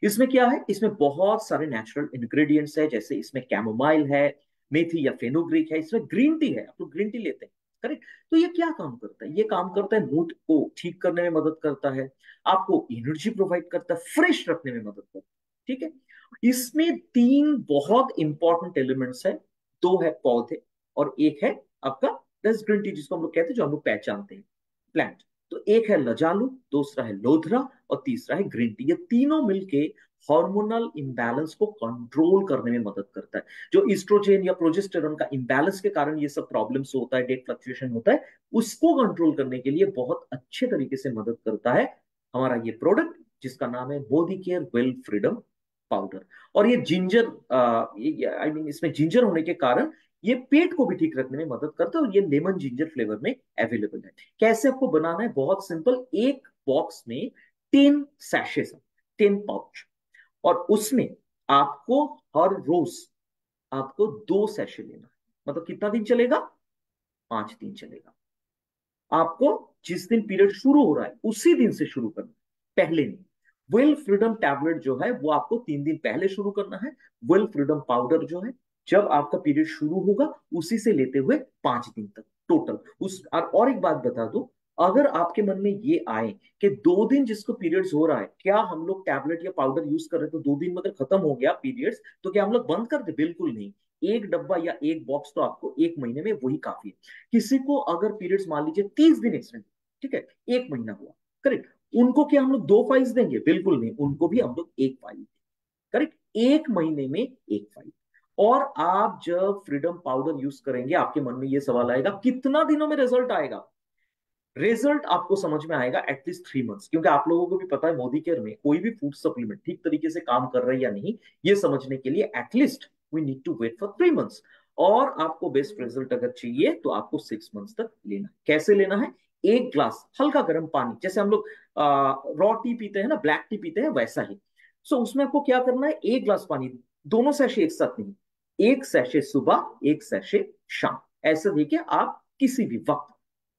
इसमें क्या है? इसमें बहुत सारे नेचुरल इंग्रेडिएंट्स है, जैसे इसमें कैमोमाइल है, मेथी या फेनुग्रीक है, इसमें ग्रीन टी है, आप लोग ग्रीन टी लेते हैं। करेक्ट। तो ये क्या काम करता है? ये काम करता है मूड को ठीक करने में मदद करता है, आपको एनर्जी प्रोवाइड करता है, फ्रेश रखने में मदद करता है। ठीक है। इसमें 3 बहुत इंपॉर्टेंट एलिमेंट्स है, 2 है पौधे और एक है आपका दस ग्रीन टी, जिसको हम लोग कहते हैं, जो हम लोग पहचानते हैं, प्लांट। तो एक है लजालू, दूसरा है लोधरा और तीसरा है ग्रीन टी। ये तीनों मिलके हार्मोनल इंबैलेंस को कंट्रोल करने में मदद करता है। जो ईस्ट्रोजेन या प्रोजेस्टेरोन का इंबैलेंस के कारण ये सब प्रॉब्लम्स होता है, डेट फ्लक्चुएशन होता है, उसको कंट्रोल करने के लिए बहुत अच्छे तरीके से मदद करता है हमारा ये प्रोडक्ट, जिसका नाम है body care well freedom powder. और ये जिंजर, आई मीन इसमें जिंजर होने के कारण ये पेट को भी ठीक रखने में मदद करता है और ये लेमन जिंजर फ्लेवर में अवेलेबल है। कैसे आपको बनाना है, बहुत सिंपल। एक बॉक्स में 10 सैशेस, 10 पाउच, और उसमें आपको हर रोज आपको 2 सैशे लेना है। मतलब कितना दिन चलेगा, 5 दिन चलेगा। आपको जिस दिन पीरियड शुरू हो रहा है उसी दिन से शुरू करना है, पहले नहीं। विल फ्रीडम टैबलेट जो है वो आपको 3 दिन पहले शुरू करना है। विल फ्रीडम पाउडर जो है, जब आपका पीरियड शुरू होगा उसी से लेते हुए 5 दिन तक टोटल। उस और एक बात बता दूं, अगर आपके मन में ये आए कि 2 दिन जिसको पीरियड्स हो रहा है, क्या हम लोग टैबलेट या पाउडर यूज कर रहे हैं तो 2 दिन में अगर खत्म हो गया पीरियड्स तो क्या हम लोग बंद कर दे? बिल्कुल नहीं। एक डब्बा या एक बॉक्स तो आपको एक महीने में वही काफी है। किसी को अगर पीरियड्स मान लीजिए 30 दिन एक्सटेंड, ठीक है, एक महीना हुआ, करेक्ट, उनको क्या हम लोग 2 फाइल्स देंगे? बिल्कुल नहीं, उनको भी हम लोग एक फाइल, करेक्ट, एक महीने में एक फाइल। और आप जब फ्रीडम पाउडर यूज करेंगे, आपके मन में ये सवाल आएगा कितना दिनों में रिजल्ट आएगा? रिजल्ट आपको समझ में आएगा एटलीस्ट 3 मंथ्स, क्योंकि आप लोगों को भी पता है मोदी केयर में कोई भी फूड सप्लीमेंट ठीक तरीके से काम कर रहा है या नहीं, ये समझने के लिए at least we need to wait for 3 months. और आपको बेस्ट रिजल्ट अगर चाहिए तो आपको 6 मंथ्स तक लेना है। कैसे लेना है? एक ग्लास हल्का गर्म पानी, जैसे हम लोग रॉ टी पीते हैं ना, ब्लैक टी पीते हैं, वैसा ही। सो उसमें आपको क्या करना है, एक ग्लास पानी, दोनों सैशे एक साथ नहीं, एक सैशे सुबह, एक सैशे शाम। ऐसा देखिए, आप किसी भी वक्त,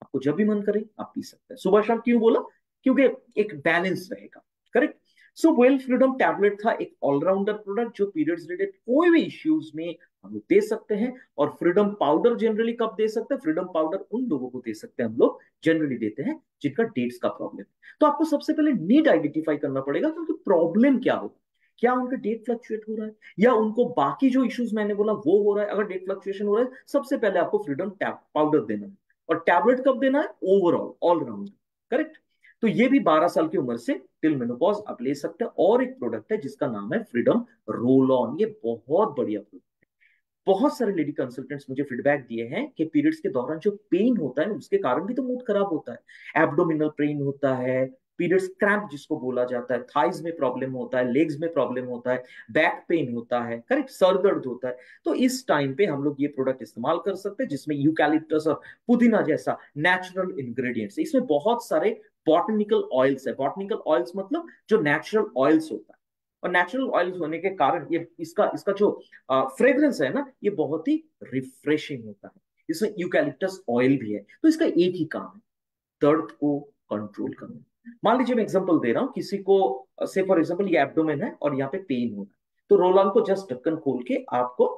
आपको जब भी मन करे आप पी सकते हैं। सुबह शाम क्यों बोला? क्योंकि एक बैलेंस रहेगा, correct. So well freedom tablet था एक ऑलराउंडर प्रोडक्ट जो पीरियड्स रिलेटेड कोई भी इश्यूज में हम लोग दे सकते हैं। और फ्रीडम पाउडर जनरली कब दे सकते हैं? फ्रीडम पाउडर उन लोगों को दे सकते हैं हम लोग, जनरली देते हैं जिनका डेट्स का प्रॉब्लम है। तो आपको सबसे पहले नीड आइडेंटिफाई करना पड़ेगा कि उनकी प्रॉब्लम क्या हो। क्या उनका डेट फ्लक्चुएट हो रहा है, या उनको बाकी जो इश्यूज मैंने बोला वो हो रहा है? अगर डेट फ्लक्चुएशन हो रहा है, सबसे पहले आपको फ्रीडम पाउडर देना है। और टैबलेट कब देना है? Overall, all round, correct. तो ये भी 12 साल की उम्र से टिल मेनोपॉज आप ले सकते हैं। और एक प्रोडक्ट है जिसका नाम है फ्रीडम रोल ऑन, ये बहुत बढ़िया प्रोडक्ट। बहुत सारे लेडी कंसल्टेंट्स मुझे फीडबैक दिए हैं कि पीरियड्स के दौरान जो पेन होता है उसके कारण भी तो मूड खराब होता है। एब्डोमिनल पेन होता है, पीरियड्स क्रैम्प जिसको बोला जाता है, थाइज में प्रॉब्लम होता है, लेग्स में प्रॉब्लम होता है, बैक पेन होता है, करेक्ट, सर दर्द होता है। तो इस टाइम पे हम लोग ये प्रोडक्ट इस्तेमाल कर सकते हैं जिसमें यूकैलिप्टस और पुदीना जैसा नेचुरल इंग्रेडिएंट्स, इसमें बहुत सारे बॉटनिकल ऑयल्स है। बॉटनिकल ऑयल्स मतलब जो नेचुरल ऑयल्स होता है। और नेचुरल ऑयल्स होने के कारण ये इसका इसका जो फ्रेग्रेंस है ना, ये बहुत ही रिफ्रेशिंग होता है। इसमें यूकैलिप्टस ऑयल भी है। तो इसका एक ही काम है, दर्द को कंट्रोल करना। मान लीजिए मैं एग्जांपल दे रहा हूं किसी को, से फॉर एग्जांपल ये एब्डोमेन है और यहाँ पे पेन हो रहा है, तो रोल ऑन को जस्ट ढक्कन खोल के आपको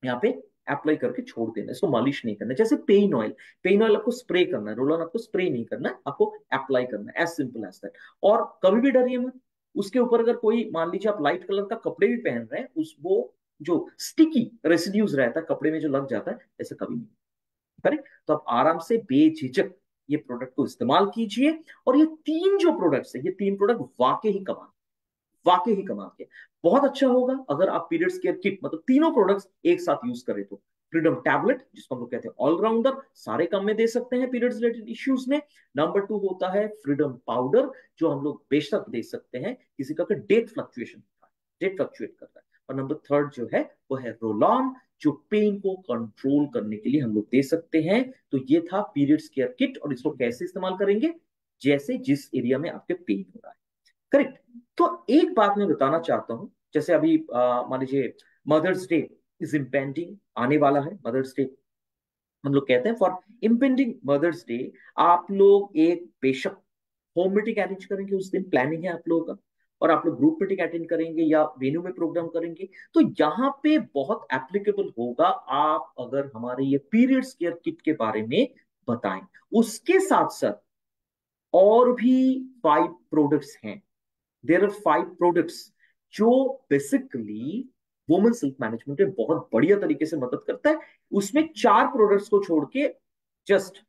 यहाँ पे अप्लाई करके छोड़ देना है, इसको मालिश नहीं करना है। जैसे पेन ऑयल, पेन ऑयल आपको स्प्रे करना है, रोल ऑन आपको स्प्रे नहीं करना है, आपको अप्लाई करना है, एज सिंपल एज दैट। और कभी भी डरिए मत, उसके ऊपर अगर कोई मान लीजिए आप लाइट कलर का कपड़े भी पहन रहे हैं, उस वो जो स्टिकी रेसिड्यूज रहता है कपड़े में जो लग जाता है, ऐसा कभी नहीं, करेक्ट। तो आप आराम से बेझिझक ये प्रोडक्ट को इस्तेमाल कीजिए। और ये तीन जो प्रोडक्ट्स है, ये तीन प्रोडक्ट वाकई ही कमाल, वाकई ही कमाल के। बहुत अच्छा होगा अगर आप पीरियड्स केयर किट मतलब तीनों प्रोडक्ट्स एक साथ यूज करें तो। फ्रीडम टैबलेट जिसको हम लोग कहते हैं ऑलराउंडर, सारे काम में दे सकते हैं पीरियड्स रिलेटेड इश्यूज में। नंबर 2 होता है फ्रीडम पाउडर, जो हम लोग बेशक दे सकते हैं किसी का डेट फ्लक्चुएशन, डेट फ्लक्चुएट करता है। और नंबर 3 जो है वो है रोलॉन, जो पेन को कंट्रोल करने के लिए हम लोग दे सकते हैं। तो ये था पीरियड्स केयर किट। और इसको कैसे इस्तेमाल करेंगे? जैसे जिस एरिया में आपके पेन हो रहा है, करेक्ट। तो एक बात मैं बताना चाहता हूं, जैसे अभी मान लीजिए मदर्स डे इज इम्पेंडिंग, आने वाला है मदर्स डे। हम लोग कहते हैं फॉर इम्पेंडिंग मदर्स डे आप लोग एक बेशक होम मीटिंग अरेंज करेंगे, उस दिन प्लानिंग है आप लोगों का, और आप लोग ग्रुप मीटिंग अटेंड करेंगे या वेन्यू में प्रोग्राम करेंगे। तो यहाँ पे बहुत एप्लीकेबल होगा आप अगर हमारे ये पीरियड्स केयर किट के बारे में बताएं। उसके साथ साथ और भी 5 प्रोडक्ट्स हैं। देर आर 5 प्रोडक्ट्स जो बेसिकली वुमेन सेल्फ मैनेजमेंट में बहुत बढ़िया तरीके से मदद करता है। उसमें 4 प्रोडक्ट्स को छोड़ के जस्ट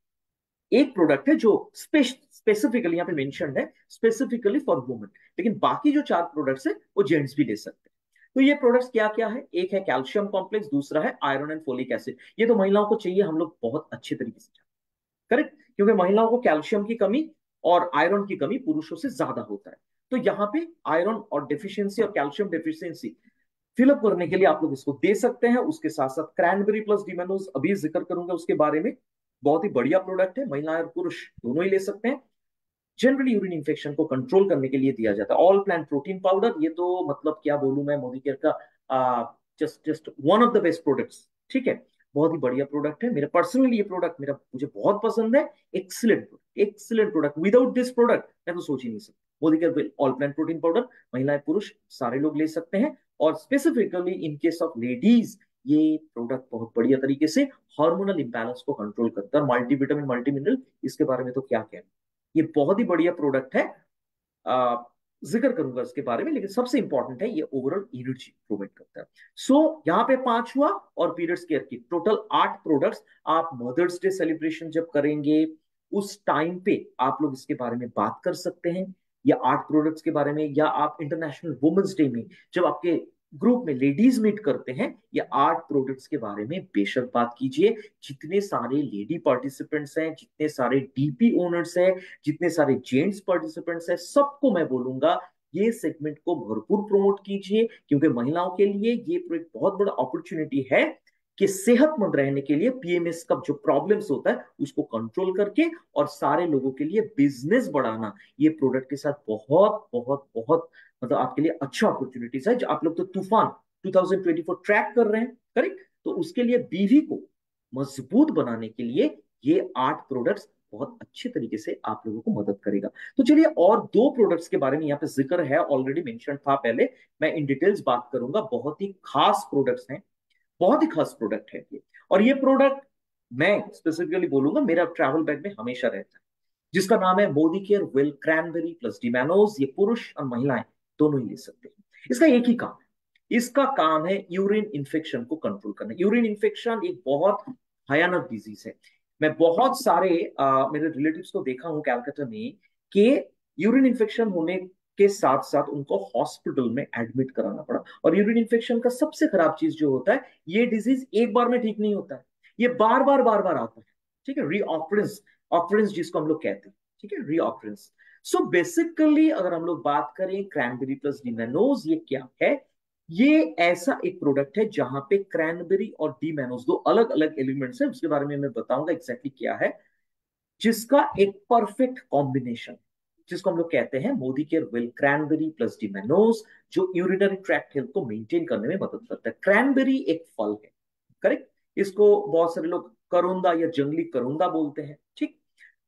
एक प्रोडक्ट है जो स्पेसिफिकली यहाँ पे मेंशन्ड है, स्पेसिफिकली फॉर वुमेन। लेकिन बाकी जो 4 प्रोडक्ट्स है वो जेंट्स भी ले सकते हैं। तो ये प्रोडक्ट्स क्या क्या है? एक है कैल्शियम कॉम्प्लेक्स, दूसरा है आयरन एंड फोलिक एसिड। ये तो महिलाओं को चाहिए, हम लोग बहुत अच्छे तरीके से, करेक्ट, क्योंकि महिलाओं को कैल्शियम की कमी और आयरन की कमी पुरुषों से ज्यादा होता है। तो यहाँ पे आयरन और डेफिशिएंसी और कैल्शियम डेफिशिएंसी फिलअप करने के लिए आप लोग इसको दे सकते हैं। उसके साथ साथ क्रैनबेरी प्लस डिमेनोज अभी जिक्र करूंगा उसके बारे में, बहुत ही बढ़िया प्रोडक्ट है, महिला और पुरुष दोनों ही ले सकते हैं। जनरली यूरिन इन्फेक्शन को कंट्रोल करने के लिए दिया जाता है। ऑल प्लांट प्रोटीन पाउडर, ये तो मतलब क्या बोलूं मैं, मोदी केयर का just just one of the best products. ठीक है, बहुत ही बढ़िया प्रोडक्ट है। मेरा पर्सनली ये प्रोडक्ट मेरा मुझे बहुत पसंद है। Excellent excellent product, without this product मैं तो सोच ही नहीं सकता। Modi care all plant protein powder महिलाएं पुरुष सारे लोग ले सकते हैं। और specifically in case of ladies, ये प्रोडक्ट बहुत बढ़िया तरीके से हार्मोनल इंबैलेंस को कंट्रोल करता है। मल्टीविटामिन मल्टी मिनरल, इसके बारे में तो क्या कहना, ये बहुत ही बढ़िया प्रोडक्ट है। आ, जिक्र करूंगा इसके बारे में, लेकिन सबसे इंपॉर्टेंट है ये ओवरऑल एनर्जी प्रोवाइड करता है। यहाँ पे 5 हुआ। और पीरियड्स केयर की टोटल 8 प्रोडक्ट्स। आप मदर्स डे सेलिब्रेशन जब करेंगे उस टाइम पे आप लोग इसके बारे में बात कर सकते हैं, या 8 प्रोडक्ट्स के बारे में, या आप इंटरनेशनल वुमेन्स डे में जब आपके ग्रुप में लेडीज मीट करते हैं, या 8 प्रोडक्ट्स के बारे में बेशक बात कीजिए। जितने सारे लेडी पार्टिसिपेंट्स हैं, जितने सारे डीपी ओनर्स हैं, जितने सारे जेंट्स पार्टिसिपेंट्स हैं, सबको मैं बोलूंगा ये सेगमेंट को भरपूर प्रमोट कीजिए, क्योंकि महिलाओं के लिए ये एक बहुत बड़ा अपॉर्चुनिटी है कि सेहतमंद रहने के लिए पीएमएस का जो प्रॉब्लम्स होता है उसको कंट्रोल करके और सारे लोगों के लिए बिजनेस बढ़ाना, ये प्रोडक्ट के साथ बहुत बहुत बहुत मतलब आपके लिए अच्छा अपॉर्चुनिटीज है। जो आप लोग तो तूफान 2024 ट्रैक कर रहे हैं, करेक्ट, तो उसके लिए बीवी को मजबूत बनाने के लिए ये 8 प्रोडक्ट्स बहुत अच्छे तरीके से आप लोगों को मदद करेगा। तो चलिए, और 2 प्रोडक्ट्स के बारे में यहाँ पे जिक्र है, ऑलरेडी मेंशन था पहले, मैं इन डिटेल्स बात करूंगा। बहुत ही खास प्रोडक्ट्स हैं, बहुत ही खास प्रोडक्ट है ये। और ये प्रोडक्ट मैं स्पेसिफिकली बोलूंगा मेरा ट्रैवल बैग में हमेशा रहता है, जिसका नाम है Modi care well cranberry plus D mannose. ये पुरुष और महिलाएं दोनों ही ले सकते हैं। इसका एक ही काम है, इसका काम है यूरिन इन्फेक्शन को कंट्रोल करना। यूरिन इन्फेक्शन एक बहुत भयानक डिजीज है। मैं बहुत सारे मेरे रिलेटिव्स को देखा हूं कैलकाटा में कि यूरिन इन्फेक्शन होने के साथ साथ उनको हॉस्पिटल में एडमिट कराना पड़ा। और यूरिन इन्फेक्शन का सबसे खराब चीज जो होता है, ये डिजीज एक बार में ठीक नहीं होता है, ये बार बार आता है। ठीक है, रीऑक्रेंस, ऑक्रेंस जिसको हम लोग कहते हैं, ठीक है, रीऑक्रेंस। सो बेसिकली अगर हम लोग बात करें क्रैनबेरी प्लस डिमेनोज, ये क्या है, ये ऐसा एक प्रोडक्ट है जहां पे क्रैनबेरी और डीमेनोज दो अलग अलग एलिमेंट्स है, उसके बारे में मैं बताऊंगा एग्जैक्टली क्या है, जिसका एक परफेक्ट कॉम्बिनेशन, जिसको हम लोग कहते हैं Modicare well cranberry plus D mannose, जो यूरिनरी ट्रैक्ट हेल्थ को मेंटेन करने में मदद करता है। क्रैनबेरी एक फल है, करेक्ट, इसको बहुत सारे लोग करोंदा या जंगली करोंदा बोलते हैं। ठीक,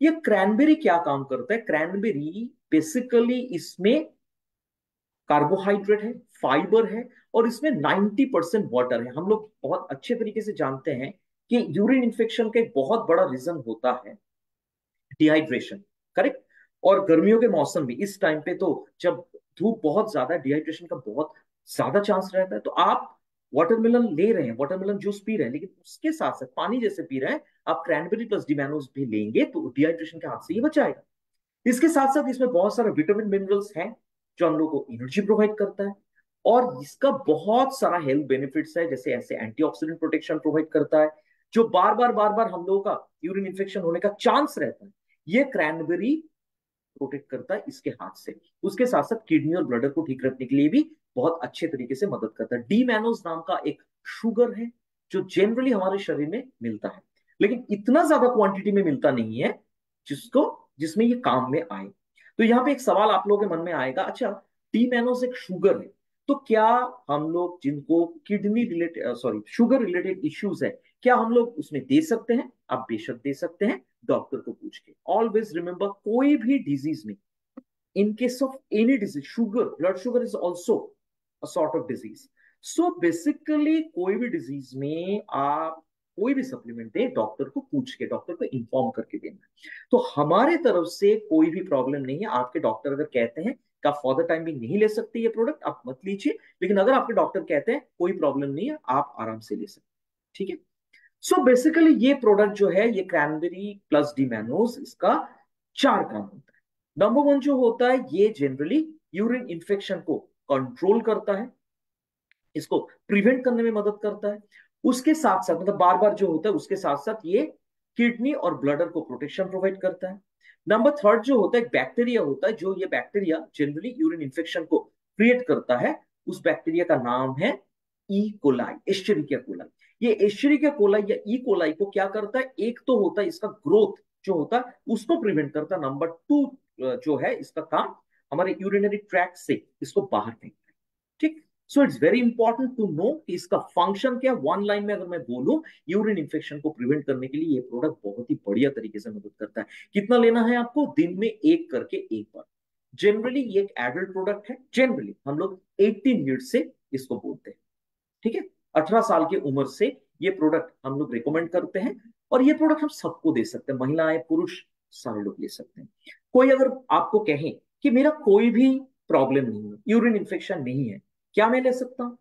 ये क्रैनबेरी क्या काम करता है, क्रैनबेरी बेसिकली इसमें कार्बोहाइड्रेट है, फाइबर है, और इसमें 90% वाटर है। हम लोग बहुत अच्छे तरीके से जानते हैं कि यूरिन इन्फेक्शन का एक बहुत बड़ा रीजन होता है डिहाइड्रेशन, करेक्ट। और गर्मियों के मौसम में इस टाइम पे तो जब धूप बहुत ज्यादा, डिहाइड्रेशन का बहुत ज्यादा चांस रहता है। तो आप वाटरमेलन ले रहे हैं, वाटरमेलन जूस पी रहे हैं, लेकिन उसके साथ साथ पानी जैसे पी रहे हैं, आप क्रैनबेरी प्लस डिमैनोज भी लेंगे तो डिहाइड्रेशन के हाथ से ये बचाएगा। इसके साथ साथ इसमें बहुत सारे विटामिन मिनरल्स हैं जो हम लोग को एनर्जी प्रोवाइड करता है। और इसका बहुत सारा हेल्थ बेनिफिट्स है, जैसे ऐसे एंटीऑक्सीडेंट प्रोटेक्शन प्रोवाइड करता है, जो बार बार हम लोगों का यूरिन इन्फेक्शन होने का चांस रहता है, ये क्रैनबेरी प्रोटेक्ट करता है इसके हाथ से। उसके साथ साथ किडनी और ब्लडर को ठीक रखने के लिए भी बहुत अच्छे तरीके से मदद करता है। डी मैनोज नाम का एक शुगर है जो जनरली हमारे शरीर में मिलता है, लेकिन इतना ज्यादा क्वांटिटी में मिलता नहीं है जिसको जिसमें ये काम में आए। तो यहाँ पे एक सवाल आप लोगों के मन में आएगा, अच्छा, डी मैनोज एक शुगर है, तो क्या हम लोग जिनको kidney related sorry sugar related issues है, क्या हम लोग उसमें दे सकते हैं? आप बेशक दे सकते हैं, डॉक्टर को पूछ के। ऑलवेज रिमेंबर, कोई भी डिजीज में, in case of any disease, sugar, blood sugar is also a sort of disease. So basically कोई भी डिजीज में आप कोई भी सप्लीमेंट दें, डॉक्टर को पूछ के, डॉक्टर को इन्फॉर्म करके देना। तो हमारे तरफ से कोई भी प्रॉब्लम नहीं है। आपके डॉक्टर अगर कहते हैं कि आप फॉर द टाइम भी नहीं ले सकते ये प्रोडक्ट, आप मत लीजिए, लेकिन अगर आपके डॉक्टर कहते हैं कोई प्रॉब्लम नहीं है, आप आराम से ले सकते हैं। ठीक है, सो बेसिकली ये प्रोडक्ट जो है, ये क्रैनबेरी प्लस डिमैनोज, इसका 4 काम होता है। नंबर 1 जो होता है, ये जनरली यूरिन इन्फेक्शन को कंट्रोल करता है, इसको प्रिवेंट करने में मदद करता है। उसके साथ साथ मतलब बार बार जो होता है, उसके साथ साथ ये किडनी और ब्लडर को प्रोटेक्शन प्रोवाइड करता है। नंबर 3 जो होता है, एक बैक्टीरिया होता है, जो ये बैक्टीरिया जनरली यूरिन इन्फेक्शन को क्रिएट करता है, उस बैक्टीरिया का नाम है ई कोलाई, एस्चेरिचिया कोलाई। ये एस्चेरिचिया कोलाई या ई कोलाई को क्या करता है, एक तो होता है इसका ग्रोथ जो होता है उसको प्रिवेंट करता है, नंबर टू जो है इसका काम हमारे यूरिनरी ट्रैक्ट से इसको बाहर फेंकता है। ठीक। So it's very important to know कि इसका फंक्शन क्या। वन लाइन में अगर मैं बोलूं, यूरिन इंफेक्शन को प्रिवेंट करने के लिए ये प्रोडक्ट बहुत ही बढ़िया तरीके से मदद करता है। कितना लेना है आपको, दिन में एक करके एक बार। जनरली ये एक एडल्ट प्रोडक्ट है, जनरली हम लोग 18 ईयर्स से इसको बोलते हैं। ठीक है, 18 साल की उम्र से ये प्रोडक्ट हम लोग रिकमेंड करते हैं। और ये प्रोडक्ट हम सबको दे सकते हैं, महिलाएं पुरुष सारे लोग ले सकते हैं। कोई अगर आपको कहे कि मेरा कोई भी प्रॉब्लम नहीं है, यूरिन इन्फेक्शन नहीं है, क्या मैं ले सकता हूं,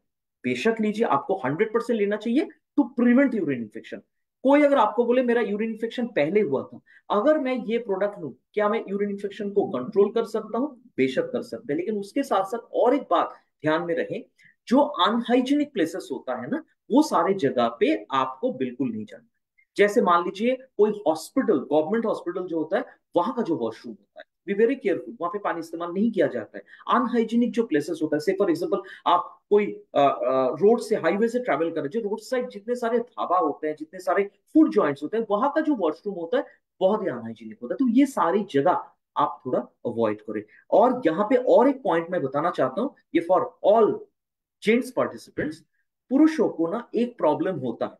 बेशक लीजिए, आपको 100% लेना चाहिए टू प्रिवेंट यूरिन इन्फेक्शन। कोई अगर आपको बोले मेरा यूरिन इन्फेक्शन पहले हुआ था, अगर मैं ये प्रोडक्ट लूं, क्या मैं यूरिन इन्फेक्शन को कंट्रोल कर सकता हूं, बेशक कर सकते हैं। लेकिन उसके साथ साथ और एक बात ध्यान में रहे, जो अनहाइजीनिक प्लेसेस होता है ना, वो सारे जगह पे आपको बिल्कुल नहीं जाना। जैसे मान लीजिए कोई हॉस्पिटल, गवर्नमेंट हॉस्पिटल जो होता है, वहां का जो वॉशरूम होता है, बी वेरी केयरफुल, वहां पे पानी इस्तेमाल नहीं किया जाता है। अनहाइजीनिक जो प्लेसेस होता है, से फॉर एग्जाम्पल आप कोई रोड से, हाईवे से ट्रेवल कर रहे, जो रोड साइड जितने सारे ढाबा होते हैं, जितने सारे फूड जॉइंट्स होते हैं, वहां का जो वॉशरूम होता है बहुत ही अनहाइजीनिक होता है। तो ये सारी जगह आप थोड़ा अवॉइड करें। और यहाँ पे और एक पॉइंट मैं बताना चाहता हूँ, ये फॉर ऑल जेंट्स पार्टिसिपेंट्स, पुरुषों को ना एक प्रॉब्लम होता है,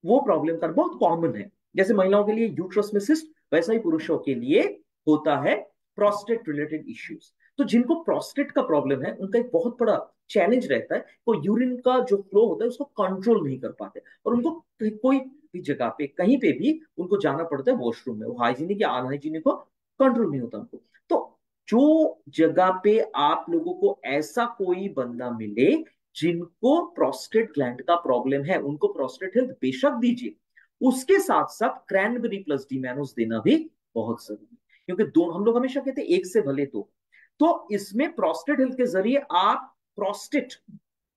वो प्रॉब्लम का बहुत कॉमन है। जैसे महिलाओं के लिए यूट्रस में सिस्ट, वैसा ही पुरुषों के लिए होता है प्रोस्टेट रिलेटेड इश्यूज। तो जिनको प्रोस्टेट का प्रॉब्लम है, उनका एक बहुत बड़ा चैलेंज रहता है, वो यूरिन का जो फ्लो होता है उसको कंट्रोल नहीं कर पाते, और उनको कोई भी जगह पे कहीं पे भी उनको जाना पड़ता है वॉशरूम में, वो हाइजीनिक या अनहाइजीनिक हो, कंट्रोल नहीं होता उनको। तो जो जगह पे आप लोगों को ऐसा कोई बंदा मिले जिनको प्रोस्टेट ग्लैंड का प्रॉब्लम है, उनको प्रोस्टेट हेल्थ बेशक दीजिए, उसके साथ साथ क्रैनबेरी प्लस डीमैनोस देना भी बहुत जरूरी है। क्योंकि दोनों, हम लोग हमेशा कहते हैं एक से भले दो, तो इसमें प्रोस्टेट हेल्थ के जरिए आप प्रोस्टेट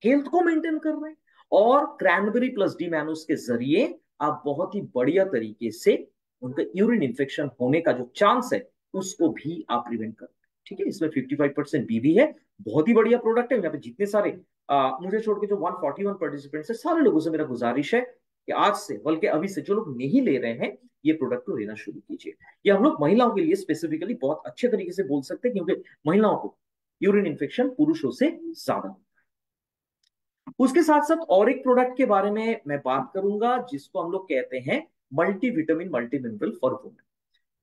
हेल्थ को मेंटेन कर रहे हैं, और क्रैनबेरी प्लस डीमैनोस के जरिए आप बहुत ही बढ़िया तरीके से उनका यूरिन इन्फेक्शन होने का जो चांस है उसको भी आप प्रिवेंट कर रहे हैं। ठीक है, इसमें 55% बीवी है, बहुत ही बढ़िया प्रोडक्ट है। यहाँ पे जितने सारे मुझे छोड़ के जो 141 पार्टिसिपेंट्स है, सारे लोगों से मेरा गुजारिश है कि आज से, बल्कि अभी से, जो लोग नहीं ले रहे हैं, ये प्रोडक्ट को लेना शुरू कीजिए। ये हम लोग महिलाओं के लिए स्पेसिफिकली बहुत अच्छे तरीके से बोल सकते हैं, क्योंकि महिलाओं को यूरिन इन्फेक्शन पुरुषों से ज्यादा। उसके साथ साथ और एक प्रोडक्ट के बारे में मैं बात करूंगा, जिसको हम लोग कहते हैं multivitamin multi mineral for women.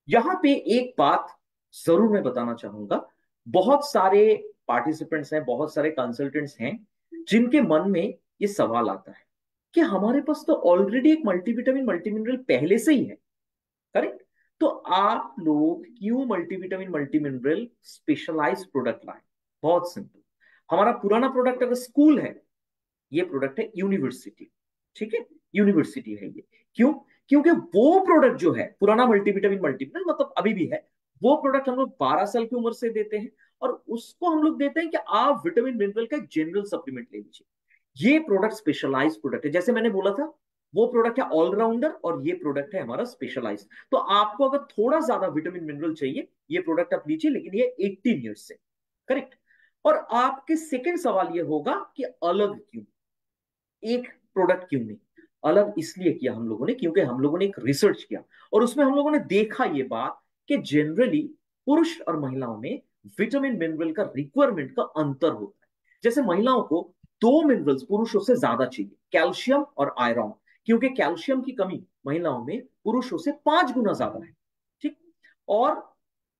यहां पे एक बात जरूर मैं बताना चाहूंगा, बहुत सारे पार्टिसिपेंट्स हैं, बहुत सारे कंसल्टेंट्स हैं, जिनके मन में ये सवाल आता है कि हमारे पास तो ऑलरेडी एक मल्टीविटामिन मल्टी मिनरल पहले से ही है, करेक्ट, तो आप लोग क्यों multivitamin multi mineral specialised product लाए। बहुत सिंपल, हमारा पुराना प्रोडक्ट अगर स्कूल है, ये प्रोडक्ट है यूनिवर्सिटी। ठीक है, यूनिवर्सिटी है ये। क्यों, क्योंकि वो प्रोडक्ट जो है पुराना मल्टीविटामिन मल्टीविटामिन, मतलब अभी भी है, वो प्रोडक्ट हम लोग 12 साल की उम्र से देते हैं, और उसको हम लोग देते हैं कि आप विटामिन मिनरल का एक जनरल सप्लीमेंट ले लीजिए। ये प्रोडक्ट स्पेशलाइज प्रोडक्ट है, जैसे मैंने बोला था, वो प्रोडक्ट है ऑलराउंडर, और ये प्रोडक्ट है हमारा स्पेशलाइज। तो आपको अगर थोड़ा ज्यादा विटामिन मिनरल चाहिए, ये प्रोडक्ट आप लीजिए, लेकिन ये 18 ईयर्स से, करेक्ट। और आपके सेकेंड सवाल ये होगा कि अलग क्यों, एक प्रोडक्ट क्यों नहीं। अलग इसलिए किया हम लोगों ने, क्योंकि हम लोगों ने एक रिसर्च किया, और उसमें हम लोगों ने देखा ये बात कि जनरली पुरुष और महिलाओं में विटामिन मिनरल का रिक्वायरमेंट का अंतर होता है। जैसे महिलाओं को 2 मिनरल्स पुरुषों से ज्यादा चाहिए, कैल्शियम और आयरन, क्योंकि कैल्शियम की कमी महिलाओं में पुरुषों से 5 गुना ज्यादा है। ठीक। और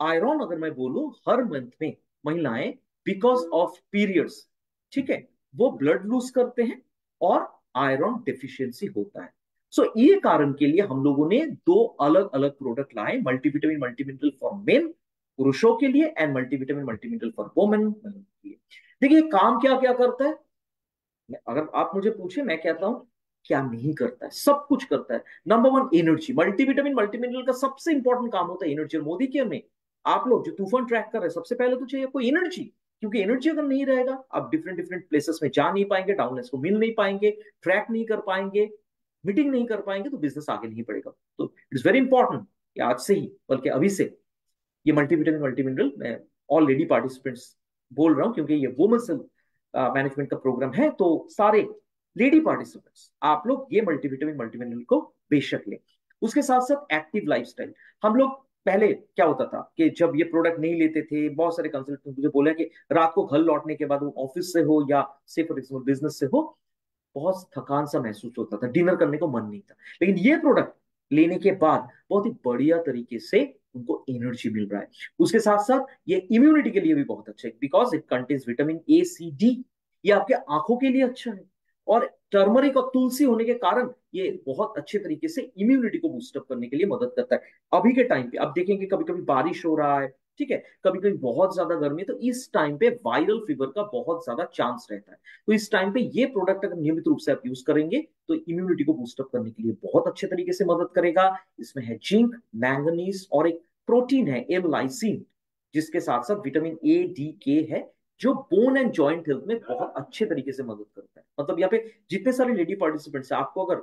आयरन अगर मैं बोलूं, हर मंथ में महिलाएं बिकॉज ऑफ पीरियड्स, ठीक है, वो ब्लड लूज करते हैं, और आयरन डेफिशिएंसी होता है। सो ये कारण के लिए हम लोगों ने दो अलग अलग प्रोडक्ट लाए, मल्टीविटामिन मल्टीमिनरल फॉर मेन, पुरुषों के लिए, and multivitamin multimineral for women के लिए। देखिए काम क्या क्या करता है, अगर आप मुझे पूछे, मैं कहता हूं क्या नहीं करता है, सब कुछ करता है। Number one, energy. Multivitamin multimineral का सबसे इंपॉर्टेंट काम होता है एनर्जी, और मोदी केयर में आप लोग जो तूफान ट्रैक कर रहे हैं, सबसे पहले तो चाहिए आपको एनर्जी, क्योंकि एनर्जी अगर नहीं रहेगा, आप डिफरेंट डिफरेंट प्लेसेस में जा नहीं पाएंगे, डाउनलाइंस को मिल नहीं पाएंगे, ट्रैक नहीं कर पाएंगे, मीटिंग नहीं कर पाएंगे, तो बिजनेस आगे नहीं बढ़ेगा। तो इट्स वेरी इंपॉर्टेंट कि आज से ही, बल्कि अभी से, ये मल्टीविटामिन मल्टीमिनरल मैं ऑलरेडी पार्टिसिपेंट्स बोल रहा हूं, क्योंकि ये वुमेन्स मैनेजमेंट का प्रोग्राम है, तो सारे लेडी पार्टिसिपेंट्स आप लोग ये मल्टीविटामिन मल्टीमिनरल को बेशक लें। उसके साथ साथ एक्टिव लाइफस्टाइल। हम लोग पहले क्या होता था कि जब ये प्रोडक्ट नहीं लेते थे, बहुत सारे कंसल्टेंट मुझे बोले कि रात को घर लौटने के बाद वो ऑफिस से हो या से फॉर एग्जाम्पल बिजनेस से हो, बहुत थकान सा महसूस होता था, डिनर करने को मन नहीं था। लेकिन ये प्रोडक्ट लेने के बाद बहुत ही बढ़िया तरीके से उनको एनर्जी मिल रहा है। उसके साथ साथ ये इम्यूनिटी के लिए भी बहुत अच्छा है, because it contains vitamin A C D। ये आपके आंखों के लिए अच्छा है। और टर्मरिक और तुलसी होने के कारण ये बहुत अच्छे तरीके से इम्यूनिटी को बूस्टअप करने के लिए मदद करता है। अभी के टाइम पे अब देखेंगे, कभी कभी बारिश हो रहा है, ठीक है, कभी कभी बहुत ज्यादा गर्मी है, तो इस टाइम पे वायरल फीवर का बहुत ज्यादा चांस रहता है। तो इस टाइम पे ये प्रोडक्ट अगर नियमित रूप से आप यूज करेंगे तो इम्यूनिटी को बूस्टअप करने के लिए बहुत अच्छे तरीके से मदद करेगा। इसमें है जिंक, मैंगनीज और एक प्रोटीन है एल लाइसिन, जिसके साथ साथ विटामिन A D K है, जो बोन एंड जॉइंट हेल्थ में बहुत अच्छे तरीके से मदद करता है। मतलब यहाँ पे जितने सारे लेडी पार्टिसिपेंट्स हैं, आपको अगर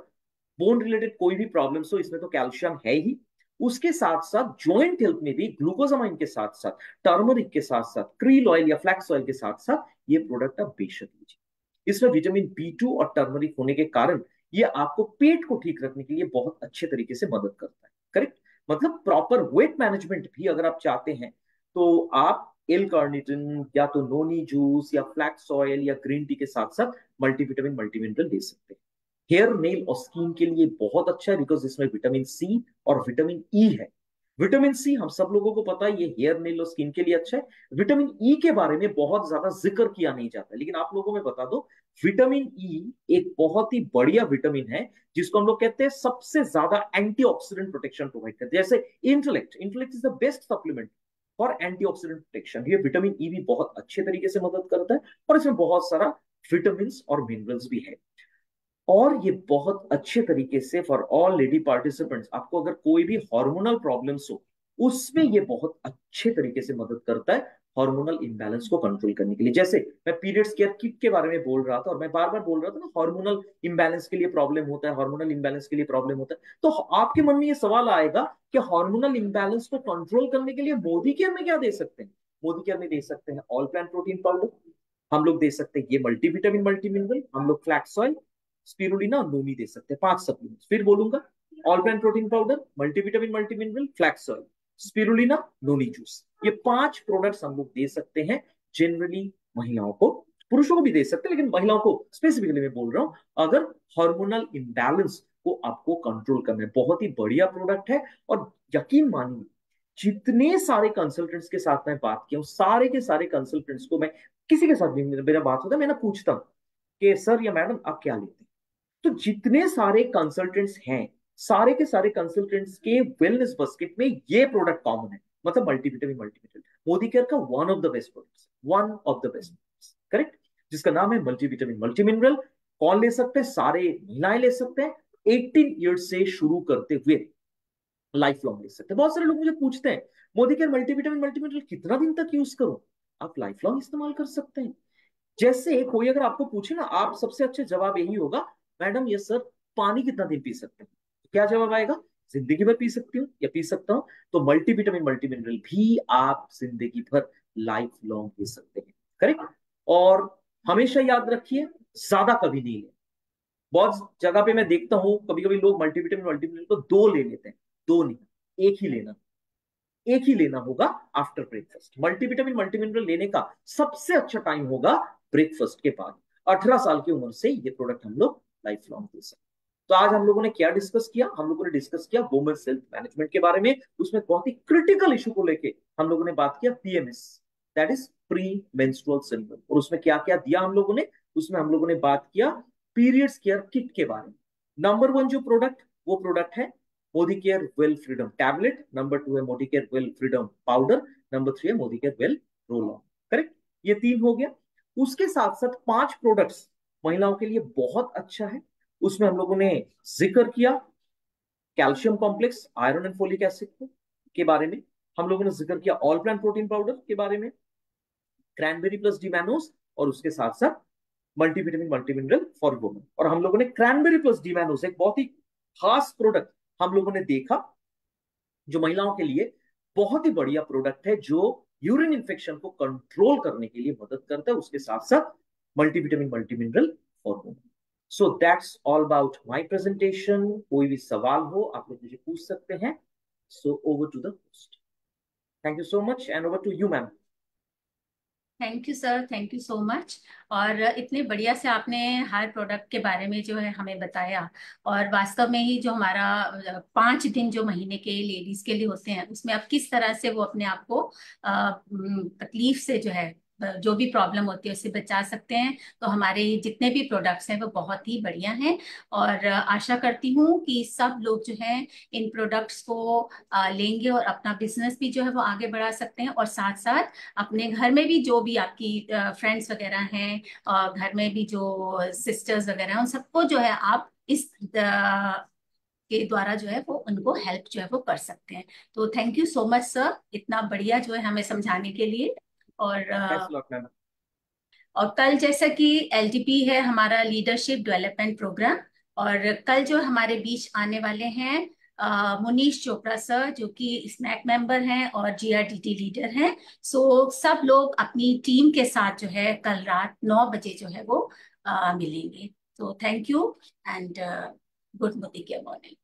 बोन रिलेटेड कोई भी प्रॉब्लम्स हो, इसमें तो कैल्शियम है ही। उसके साथ साथ ज्वाइंट हेल्थ में भी ग्लूकोजामाइन के साथ साथ, टर्मरिक के साथ साथ, क्रील ऑयल या फ्लैक्स ऑयल के साथ साथ ये प्रोडक्ट आप बेशक लीजिए। इसमें विटामिन B2 और टर्मरिक होने के कारण ये आपको पेट को ठीक रखने के लिए बहुत अच्छे तरीके से मदद करता है। करेक्ट। मतलब प्रॉपर वेट मैनेजमेंट भी अगर आप चाहते हैं तो आप एल कार्निटिन या तो नोनी जूस या फ्लैक्स ऑयल या ग्रीन टी के साथ साथ मल्टीविटामिन मल्टीमिनरल ले सकते हैं। हेयर नेल और स्किन के लिए बहुत अच्छा है, बिकॉज इसमें विटामिन C और विटामिन E है। विटामिन C हम सब लोगों को पता है, ये हेयर नेल और स्किन के लिए अच्छा है। विटामिन E के बारे में बहुत ज्यादा जिक्र किया नहीं जाता, लेकिन आप लोगों में बता दो, विटामिन E एक बहुत ही बढ़िया विटामिन है, जिसको हम लोग कहते हैं सबसे ज्यादा एंटीऑक्सीडेंट प्रोटेक्शन प्रोवाइड करते हैं। जैसे intellect intellect is the best supplement for antioxidant protection, ये विटामिन E भी बहुत अच्छे तरीके से मदद करता है। और इसमें बहुत सारा विटामिन और मिनरल्स भी है। और ये बहुत अच्छे तरीके से फॉर ऑल लेडी पार्टिसिपेंट्स, आपको अगर कोई भी हार्मोनल प्रॉब्लम्स हो, उसमें ये बहुत अच्छे तरीके से मदद करता है हार्मोनल इंबैलेंस को कंट्रोल करने के लिए। जैसे मैं पीरियड्स केयर किट के बारे में बोल रहा था, और मैं बार बार बोल रहा था ना, हार्मोनल इंबैलेंस के लिए प्रॉब्लम होता है, हार्मोनल इंबैलेंस के लिए प्रॉब्लम होता है, तो आपके मन में ये सवाल आएगा कि हार्मोनल इंबैलेंस को कंट्रोल करने के लिए मोदी केयर में क्या दे सकते हैं। मोदी केयर में दे सकते हैं ऑल प्लांट प्रोटीन पाउडर, हम लोग दे सकते हैं ये मल्टीविटामिन मल्टीमिनरल, हम लोग फ्लैक्स ऑयल, स्पिरुलिना, नोनी दे सकते हैं। 5 सप्लीमेंट्स फिर बोलूंगा, all plant protein powder, multivitamin multimineral, flax oil, spirulina, noni juice, ये 5 प्रोडक्ट्स हम लोग दे सकते हैं जनरली महिलाओं को। पुरुषों को भी दे सकते हैं, लेकिन महिलाओं को स्पेसिफिकली मैं बोल रहा हूं, अगर हार्मोनल इंबैलेंस को आपको कंट्रोल करना है। बहुत ही बढ़िया प्रोडक्ट है। और यकीन मानिए, जितने सारे कंसल्टेंट्स के साथ मैं बात किया हूं, सारे के सारे कंसल्टेंट्स को मैं, किसी के साथ भी मेरा बात होता है, मैं ना पूछता हूं कि सर या मैडम आप क्या लेते हैं। तो जितने सारे कंसल्टेंट्स हैं, सारे के सारे कंसल्टेंट्स के वेलनेस बास्केट में ये प्रोडक्ट कॉमन है, मतलब मल्टीविटामिन मल्टीमिनरल, मोदी केयर का one of the best products, one of the best, correct, जिसका नाम है मल्टीविटामिन मल्टीमिनरल। कौन ले सकते हैं? सारे महिलाएं ले सकते हैं, 18 ईयर्स से शुरू करते हुए लाइफ लॉन्ग ले सकते हैं। बहुत सारे लोग मुझे पूछते हैं मोदी केयर मल्टीविटामिन मल्टीमिनरल कितना दिन तक यूज करूं। आप लाइफ लॉन्ग इस्तेमाल कर सकते हैं। जैसे कोई अगर आपको पूछे ना, आप सबसे अच्छे जवाब यही होगा, मैडम ये सर पानी कितना दिन पी सकते हैं, क्या जवाब आएगा? जिंदगी भर पी सकती हूँ या पी सकता हूँ। तो मल्टीविटामिन मल्टीमिनरल भी आप जिंदगी भर लाइफ लॉन्ग पी सकते हैं। करेक्ट। और हमेशा याद रखिए, ज्यादा कभी नहीं ले। बहुत जगह पे मैं देखता हूँ, कभी कभी लोग मल्टीविटामिन मल्टीमिनरल को 2 ले लेते हैं। 2 नहीं, एक ही लेना, एक ही लेना होगा आफ्टर ब्रेकफास्ट। मल्टीविटामिन मल्टीमिनरल लेने का सबसे अच्छा टाइम होगा ब्रेकफास्ट के बाद। 18 साल की उम्र से ये प्रोडक्ट हम लोग लाइफ लॉन्ग दे सकते हैं। तो आज हम लोगों ने क्या डिस्कस किया? हम लोगों ने डिस्कस किया वुमेन सेल्फ मैनेजमेंट के बारे में। उसमें बहुत ही क्रिटिकल इशू को लेके हम लोगों ने बात किया, PMS, that is pre menstrual syndrome. और उसमें क्या क्या दिया हम लोगों ने? उसमें हम लोगों ने बात किया पीरियड्स केयर किट के बारे में। नंबर 1 जो प्रोडक्ट, वो प्रोडक्ट है Modi care well freedom tablet. Number 2 है Modi care well freedom powder. Number 3 है Modi care well roll on. Correct. ये 3 हो गया। उसके साथ साथ 5 प्रोडक्ट्स महिलाओं के लिए बहुत अच्छा है। उसमें हम लोगों ने जिक्र किया calcium complex, iron and folic acid के बारे में। हम लोगों ने जिक्र किया ऑल प्लांट प्रोटीन पाउडर के बारे में, क्रैनबेरी प्लस डिमैनोस, और उसके साथ साथ मल्टीविटामिन मल्टीमिनरल फॉर वुमेन। और हम लोगों ने क्रैनबेरी प्लस डिमैनोस, एक बहुत ही खास प्रोडक्ट हम लोगों ने देखा, जो महिलाओं के लिए बहुत ही बढ़िया प्रोडक्ट है, जो यूरिन इन्फेक्शन को कंट्रोल करने के लिए मदद करता है। उसके साथ साथ multivitamin multimineral for women. So that's all about my presentation. कोई भी सवाल हो आप लोग मुझे पूछ सकते हैं। So over to the host. Thank you so much and over to you ma'am. Thank you sir, thank you so much. और इतने बढ़िया से आपने हर प्रोडक्ट के बारे में जो है हमें बताया। और वास्तव में ही जो हमारा 5 दिन जो महीने के लेडीज के लिए होते हैं, उसमें अब किस तरह से वो अपने आप को तकलीफ से जो है जो भी प्रॉब्लम होती है उससे बचा सकते हैं। तो हमारे ये जितने भी प्रोडक्ट्स हैं वो बहुत ही बढ़िया हैं। और आशा करती हूँ कि सब लोग जो हैं इन प्रोडक्ट्स को लेंगे और अपना बिजनेस भी जो है वो आगे बढ़ा सकते हैं। और साथ साथ अपने घर में भी जो भी आपकी फ्रेंड्स वगैरह हैं और घर में भी जो सिस्टर्स वगैरह हैं, उन सबको जो है आप इस के द्वारा जो है वो उनको हेल्प जो है वो कर सकते हैं। तो thank you so much sir, इतना बढ़िया जो है हमें समझाने के लिए। और थैंक्स लॉट मैम। और कल जैसा कि एलडीपी है हमारा लीडरशिप डेवलपमेंट प्रोग्राम, और कल जो हमारे बीच आने वाले हैं मुनीश चोपड़ा सर, जो कि स्नैक मेंबर हैं और जीआरडीटी लीडर हैं। सो सब लोग अपनी टीम के साथ जो है कल रात 9 बजे जो है वो मिलेंगे। तो thank you and good morning.